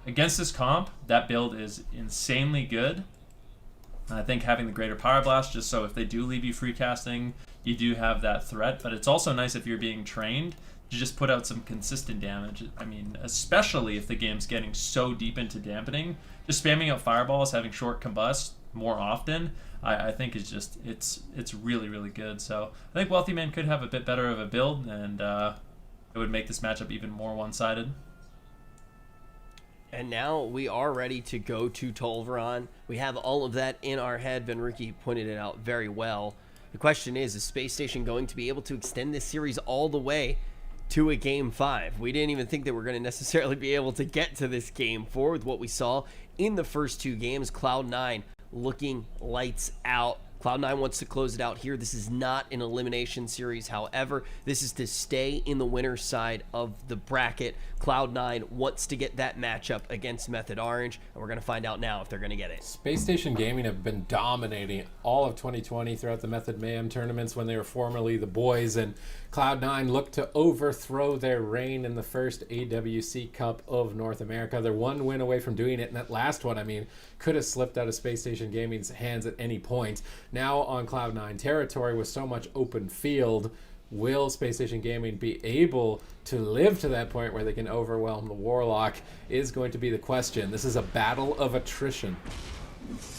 against this comp, that build is insanely good. I think having the greater pyroblast, just so if they do leave you free casting, you do have that threat. But it's also nice if you're being trained to just put out some consistent damage. I mean, especially if the game's getting so deep into dampening, just spamming out fireballs, having short combust more often, I think is just it's really, really good. So I think Wealthy Man could have a bit better of a build, and it would make this matchup even more one-sided. And now we are ready to go to Tolvaron. We have all of that in our head. Benricky pointed it out very well. The question is Space Station going to be able to extend this series all the way to a Game 5? We didn't even think that we're going to necessarily be able to get to this Game 4 with what we saw in the first two games. Cloud9 looking lights out. Cloud9 wants to close it out here. This is not an elimination series, however. This is to stay in the winner's side of the bracket. Cloud9 wants to get that matchup against Method Orange, and we're going to find out now if they're going to get it. Space Station Gaming have been dominating all of 2020 throughout the Method Mayhem tournaments when they were formerly the boys, and Cloud9 looked to overthrow their reign in the first AWC Cup of North America. They're one win away from doing it, and that last one, I mean, could have slipped out of Space Station Gaming's hands at any point. Now on Cloud9 territory with so much open field, will Space Station Gaming be able to live to that point where they can overwhelm the Warlock is going to be the question. This is a battle of attrition.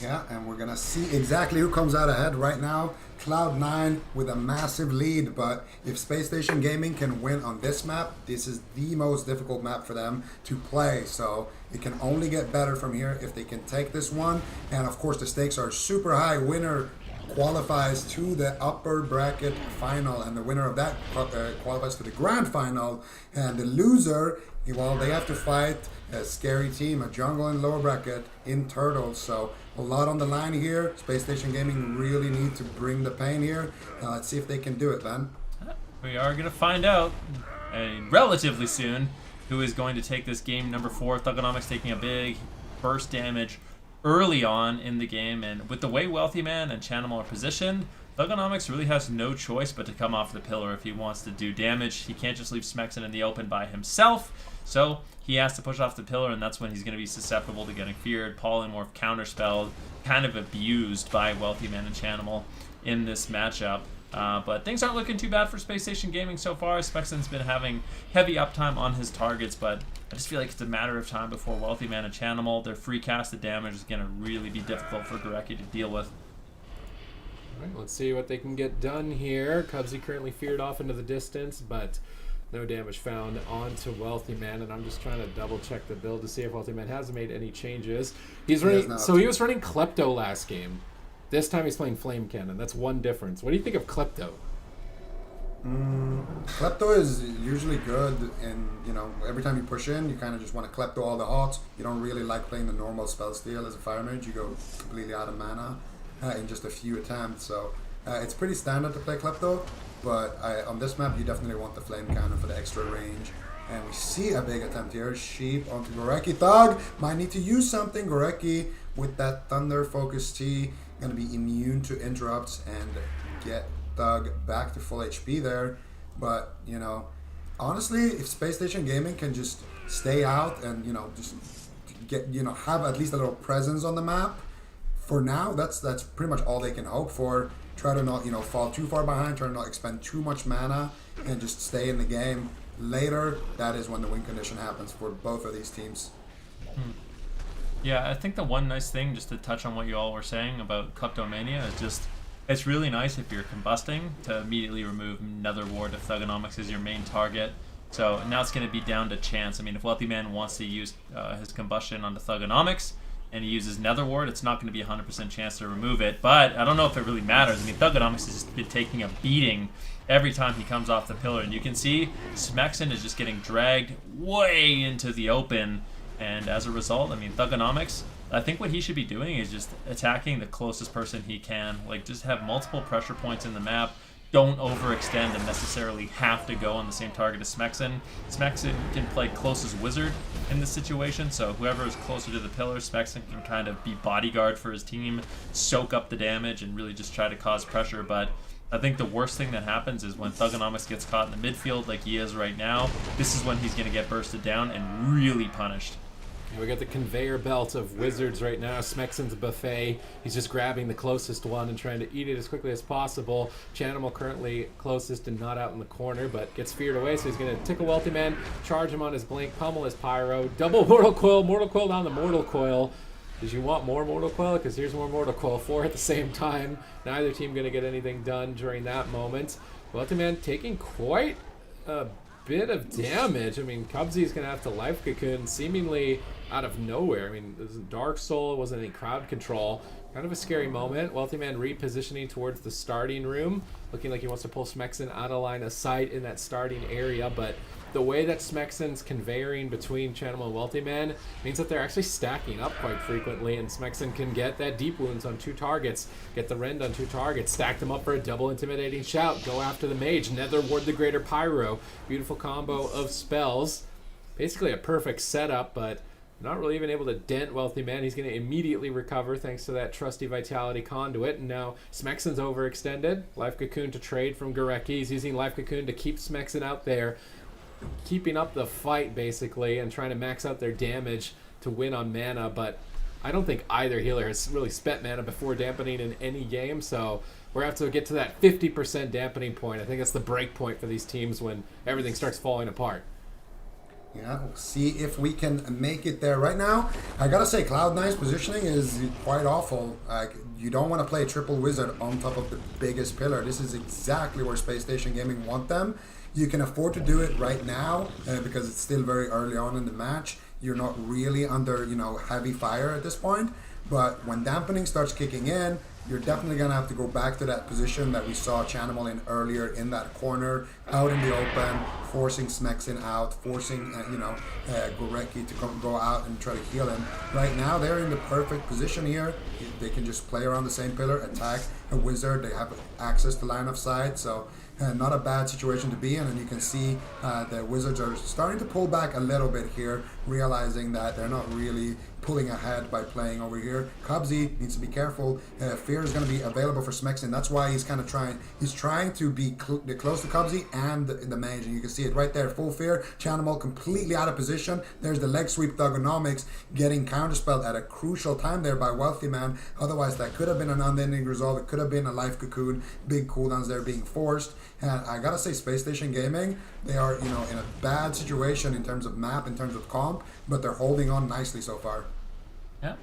Yeah, and we're going to see exactly who comes out ahead right now. Cloud9 with a massive lead, but if Space Station Gaming can win on this map, this is the most difficult map for them to play, so it can only get better from here if they can take this one. And of course the stakes are super high. Winner qualifies to the upper bracket final, and the winner of that qualifies to the grand final, and the loser, well, they have to fight a scary team, a jungle and lower bracket in Turtles. So a lot on the line here. Space Station Gaming really need to bring the pain here. Let's see if they can do it, Ben. We are going to find out relatively soon who is going to take this game number 4. Thugonomics taking a big burst damage early on in the game, and with the way Wealthy Man and Chanimal are positioned, Thugonomics really has no choice but to come off the pillar if he wants to do damage. He can't just leave Smexon in the open by himself, so he has to push off the pillar, and that's when he's going to be susceptible to getting feared, polymorph, counterspelled, kind of abused by Wealthy Man and Chanimal in this matchup. But things aren't looking too bad for Space Station Gaming so far. Smexon's been having heavy uptime on his targets, but I just feel like it's a matter of time before Wealthy Man and Chanimal, their free casted damage is going to really be difficult for Gorecki to deal with. All right, let's see what they can get done here. Cubsy currently feared off into the distance, but no damage found onto Wealthy Man, and I'm just trying to double check the build to see if Wealthy Man has made any changes. He's running, so he was running Klepto last game. This time he's playing Flame Cannon. That's one difference. What do you think of Klepto? Klepto is usually good, and every time you push in, you kind of just want to Klepto all the hots. You don't really like playing the normal spell steal as a fire mage. You go completely out of mana in just a few attempts. So it's pretty standard to play Klepto, but on this map you definitely want the Flame Cannon for the extra range. And we see a big attempt here. Sheep onto Gorecki. Thug might need to use something. Gorecki with that Thunder Focus T going to be immune to interrupts and get Thug back to full HP there. But honestly, if Space Station Gaming can just stay out and just get have at least a little presence on the map, for now that's pretty much all they can hope for. Try to not fall too far behind, try to not expend too much mana, and just stay in the game. Later, that is when the win condition happens for both of these teams. Yeah, I think the one nice thing, just to touch on what you all were saying about Kleptomania, is just it's really nice if you're combusting to immediately remove Nether Ward if Thugonomics is your main target. So now it's going to be down to chance. I mean, if Wealthy Man wants to use his combustion onto Thugonomics and he uses Nether Ward, it's not going to be a 100% chance to remove it. But I don't know if it really matters. I mean, Thugonomics has just been taking a beating every time he comes off the pillar. And you can see Smexon is just getting dragged way into the open. And as a result, I mean, Thugonomics, I think what he should be doing is just attacking the closest person he can. Like, just have multiple pressure points in the map. Don't overextend and necessarily have to go on the same target as Smexen. Smexen can play closest wizard in this situation, so whoever is closer to the pillar, Smexen can kind of be bodyguard for his team, soak up the damage, and really just try to cause pressure. But I think the worst thing that happens is when Thugonomics gets caught in the midfield like he is right now, this is when he's going to get bursted down and really punished. Yeah, we got the conveyor belt of wizards right now. Smexen's buffet. He's just grabbing the closest one and trying to eat it as quickly as possible. Chanimal currently closest and not out in the corner, but gets feared away, so he's going to tickle Wealthy Man, charge him on his blink, pummel his pyro, double mortal coil down the mortal coil. Did you want more mortal coil? Because here's more mortal coil, 4 at the same time. Neither team going to get anything done during that moment. Wealthy Man taking quite a bit of damage. I mean, Cubsy's going to have to life cocoon seemingly out of nowhere. I mean, this is Dark Soul, wasn't any crowd control. Kind of a scary moment. Wealthy Man repositioning towards the starting room, looking like he wants to pull Smexen out of line of sight in that starting area, but the way that Smexen's conveying between Chanimal and Wealthy Man means that they're actually stacking up quite frequently, and Smexen can get that deep wounds on 2 targets, get the rend on 2 targets, stack them up for a double intimidating shout, go after the mage, Nether Ward the Greater Pyro. Beautiful combo of spells. Basically a perfect setup, but not really even able to dent Wealthy Man. He's going to immediately recover thanks to that trusty Vitality conduit. And now Smexen's overextended. Life Cocoon to trade from Gorecki. He's using Life Cocoon to keep Smexen out there, keeping up the fight basically, and trying to max out their damage to win on mana. But I don't think either healer has really spent mana before dampening in any game, so we're going to have to get to that 50% dampening point. I think that's the break point for these teams when everything starts falling apart. Yeah, we'll see if we can make it there. Right now, I gotta say, Cloud9's positioning is quite awful. Like, you don't want to play triple wizard on top of the biggest pillar. This is exactly where Spacestation Gaming want them. You can afford to do it right now because it's still very early on in the match. You're not really under, heavy fire at this point. But when dampening starts kicking in, you're definitely going to have to go back to that position that we saw Chanimal in earlier, in that corner, out in the open, forcing Smexen out, forcing, Gorecki to go out and try to heal him. Right now, they're in the perfect position here. They can just play around the same pillar, attack a wizard. They have access to line of sight, so not a bad situation to be in. And you can see the wizards are starting to pull back a little bit here, realizing that they're not really pulling ahead by playing over here. Cubsy needs to be careful. Fear is going to be available for Smexen. That's why he's kind of trying to be close to Cubsy and the mage, and you can see it right there. Full fear. Chanimal completely out of position. There's the leg sweep Thugonomics getting counterspelled at a crucial time there by Wealthy Man. Otherwise, that could have been an unending resolve. It could have been a life cocoon. Big cooldowns there being forced. And I gotta say, Space Station Gaming, they are in a bad situation in terms of map, in terms of comp, but they're holding on nicely so far. Yeah,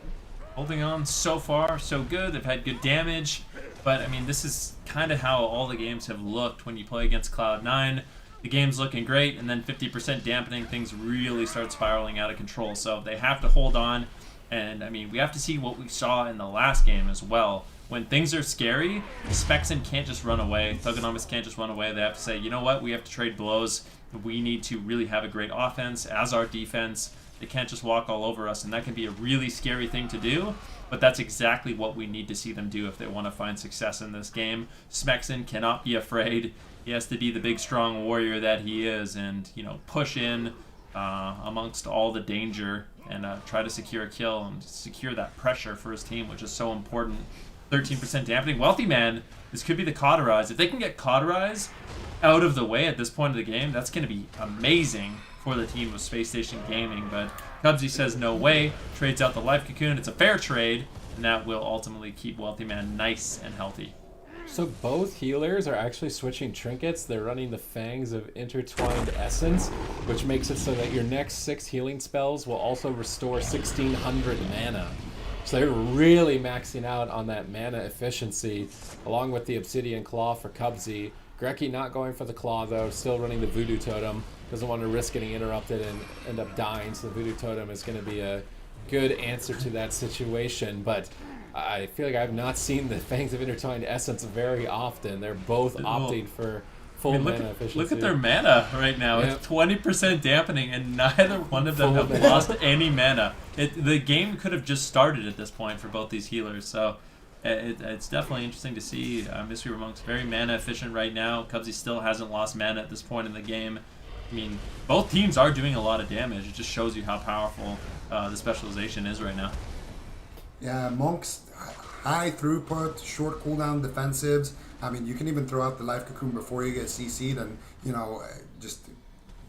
holding on so far, so good. They've had good damage, but I mean, this is kind of how all the games have looked when you play against Cloud9. The game's looking great, and then 50% dampening, things really start spiraling out of control. So they have to hold on, and I mean, we have to see what we saw in the last game as well. When things are scary, Smexen can't just run away. Thugonomics can't just run away. They have to say, you know what, we have to trade blows. We need to really have a great offense as our defense. They can't just walk all over us, and that can be a really scary thing to do, but that's exactly what we need to see them do if they want to find success in this game. Smexen cannot be afraid. He has to be the big, strong warrior that he is and, push in amongst all the danger and try to secure a kill and secure that pressure for his team, which is so important. 13% dampening. Wealthy Man, this could be the Cauterize. If they can get Cauterize out of the way at this point of the game, that's going to be amazing for the team of Space Station Gaming. But Cubsy says no way, trades out the Life Cocoon. It's a fair trade, and that will ultimately keep Wealthy Man nice and healthy. So both healers are actually switching trinkets. They're running the Fangs of Intertwined Essence, which makes it so that your next 6 healing spells will also restore 1,600 mana. So they're really maxing out on that mana efficiency, along with the Obsidian Claw for Cubsy. Gorecki not going for the Claw, though, still running the Voodoo Totem. Doesn't want to risk getting interrupted and end up dying, so the Voodoo Totem is going to be a good answer to that situation. But I feel like I've not seen the Fangs of Intertwined Essence very often. They're both opting for Full look mana at, efficiency. look at their mana right now. Yep. It's 20% dampening, and neither one of them Full have mana. lost any mana. The game could have just started at this point for both these healers, so it's definitely interesting to see. Mystery Monk's very mana efficient right now. Cubsy still hasn't lost mana at this point in the game. I mean, both teams are doing a lot of damage. It just shows you how powerful the specialization is right now. Yeah, Monk's high throughput, short cooldown defensives. I mean, you can even throw out the Life Cocoon before you get CC'd and, just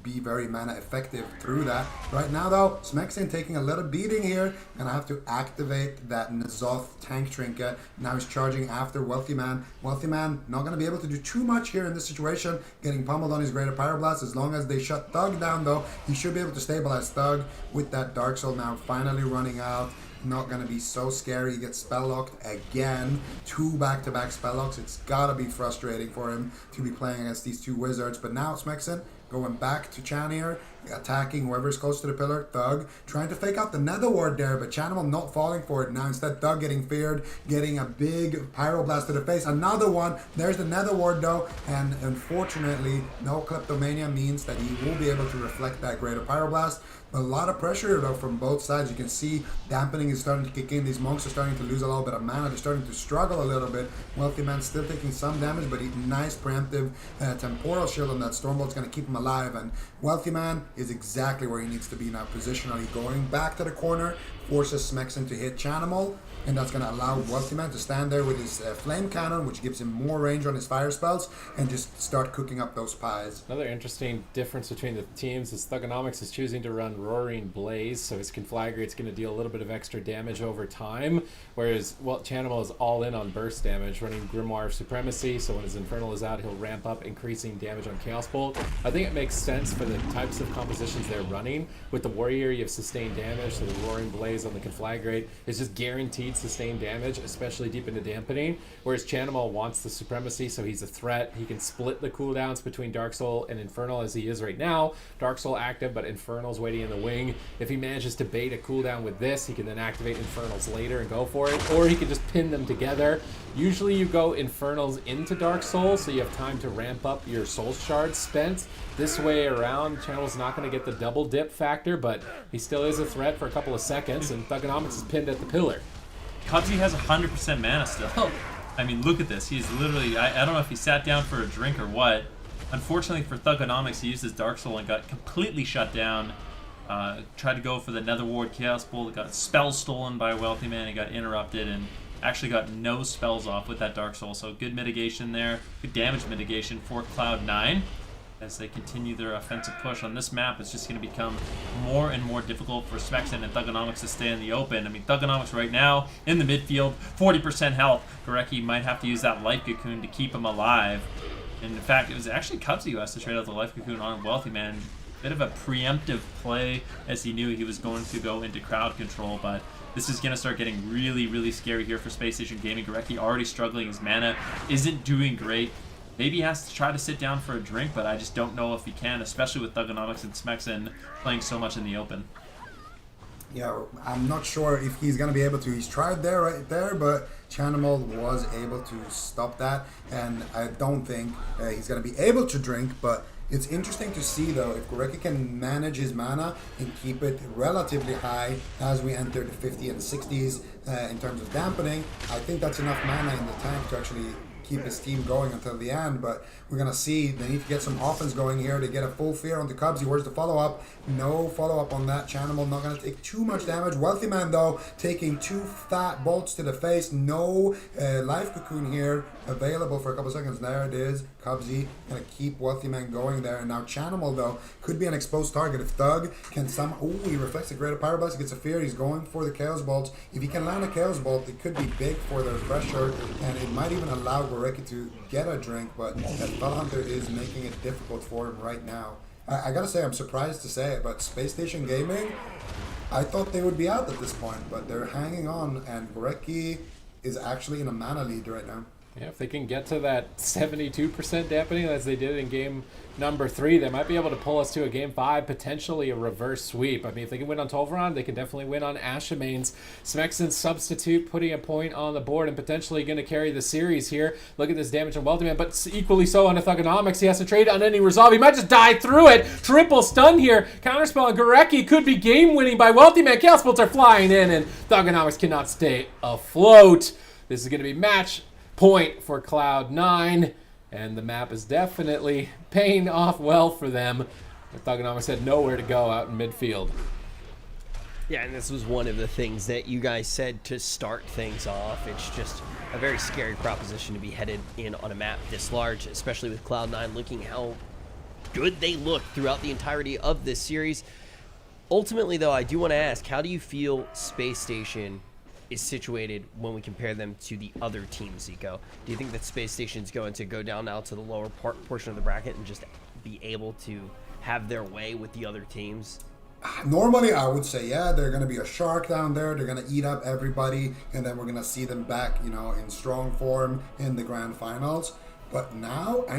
be very mana effective through that. Right now, though, Smexin taking a little beating here, and I have to activate that N'Zoth tank trinket. Now he's charging after Wealthy Man. Wealthy Man not going to be able to do too much here in this situation, getting pummeled on his Greater Pyroblast. As long as they shut Thug down, though, he should be able to stabilize Thug with that Dark Soul now finally running out. Not going to be so scary. He gets spell locked again. 2 back-to-back spell locks. It's got to be frustrating for him to be playing against these 2 wizards. But now Smexin going back to Chan here, attacking whoever's close to the pillar. Thug trying to fake out the Nether Ward there, but Chanimal not falling for it now. Instead, Thug getting feared, getting a big Pyroblast to the face. Another one. There's the Nether Ward though, and unfortunately, no Kleptomania means that he will be able to reflect that Greater Pyroblast. A lot of pressure though from both sides. You can see dampening is starting to kick in. These monks are starting to lose a little bit of mana. They're starting to struggle a little bit. Wealthy Man still taking some damage, but nice preemptive temporal shield on that Stormbolt's going to keep him alive. And Wealthy Man is exactly where he needs to be now, positionally going back to the corner, forces Smexin to hit Chanimal, and that's going to allow Wealthy Man to stand there with his flame cannon, which gives him more range on his fire spells, and just start cooking up those pies. Another interesting difference between the teams is Thugonomics is choosing to run Roaring Blaze, so his Conflagrate's going to deal a little bit of extra damage over time, whereas Chanimal is all in on burst damage, running Grimoire of Supremacy, so when his Infernal is out, he'll ramp up, increasing damage on Chaos Bolt. I think it makes sense for the types of compositions they're running. With the Warrior, you have sustained damage, so the Roaring Blaze on the Conflagrate is just guaranteed sustained damage, especially deep into dampening, whereas Chanimal wants the Supremacy, so he's a threat. He can split the cooldowns between Dark Soul and Infernal as he is right now. Dark Soul active, but Infernal's waiting in the wing. If he manages to bait a cooldown with this, he can then activate Infernals later and go for it, or he can just pin them together. Usually you go Infernals into Dark Soul, so you have time to ramp up your Soul Shards spent. This way around, Chanimal's not going to get the double dip factor, but he still is a threat for a couple of seconds, and Thugonomics is pinned at the pillar. Cubsy has 100% mana still. I mean, look at this. He's literally, I don't know if he sat down for a drink or what. Unfortunately for Thugonomics, he used his Dark Soul and got completely shut down. Tried to go for the Nether Ward Chaos Bolt, got spells stolen by Wealthy Man, he got interrupted, and actually got no spells off with that Dark Soul. So good mitigation there, good damage mitigation for Cloud9. As they continue their offensive push on this map, it's just going to become more and more difficult for Smexin and Thugonomics to stay in the open. I mean, Thugonomics right now in the midfield, 40% health. Gorecki might have to use that Life Cocoon to keep him alive. And in fact, it was actually Cubsy who has to trade out the Life Cocoon on Wealthy Man. Bit of a preemptive play, as he knew he was going to go into crowd control, but this is going to start getting really, really scary here for Spacestation Gaming. Gorecki already struggling. His mana isn't doing great. Maybe he has to try to sit down for a drink, but I just don't know if he can, especially with Thugonomics and Smexin playing so much in the open. Yeah, I'm not sure if he's going to be able to. He's tried there, right there, but Chanimal was able to stop that, and I don't think he's going to be able to drink, but it's interesting to see, though, if Gorecki can manage his mana and keep it relatively high as we enter the 50 and 60s in terms of dampening. I think that's enough mana in the tank to actually keep his team going until the end, but we're going to see they need to get some offense going here to get a full fear on the Cubsy. Where's the follow-up? No follow-up on that. Chanimal not going to take too much damage. Wealthy Man, though, taking 2 fat bolts to the face. No Life Cocoon here available for a couple seconds. There it is. Cubsy going to keep Wealthy Man going there. And now Chanimal, though, could be an exposed target. If Thug can he reflects the Greater Pyroblast, he gets a fear. He's going for the Chaos Bolts. If he can land a Chaos Bolt, it could be big for the pressure, and it might even allow Gorecki to get a drink, but that Spell Hunter is making it difficult for him right now. I gotta say, I'm surprised to say it, but Spacestation Gaming, I thought they would be out at this point, but they're hanging on, and Gorecki is actually in a mana lead right now. Yeah, if they can get to that 72% dampening as they did in game number 3, they might be able to pull us to a game 5, potentially a reverse sweep. I mean, if they can win on Tolvaron, they can definitely win on Ashamane's. Smexon's substitute putting a point on the board and potentially going to carry the series here. Look at this damage on Weltman, but equally so on Thugonomics. He has to trade on any resolve. He might just die through it. Triple stun here. Counterspell on Gorecki could be game winning by Wealthy Man. Chaos Bolts are flying in and Thugonomics cannot stay afloat. This is going to be match point for Cloud9, and the map is definitely paying off well for them. Thugonomics had nowhere to go out in midfield. Yeah, and this was one of the things that you guys said to start things off. It's just a very scary proposition to be headed in on a map this large, especially with Cloud9 looking how good they look throughout the entirety of this series. Ultimately, though, I do want to ask, how do you feel Space Station is situated when we compare them to the other teams, Zico? Do you think that Space Station's going to go down now to the lower portion of the bracket and just be able to have their way with the other teams? Normally, I would say, yeah, they're going to be a shark down there. They're going to eat up everybody, and then we're going to see them back, in strong form in the grand finals. But now, I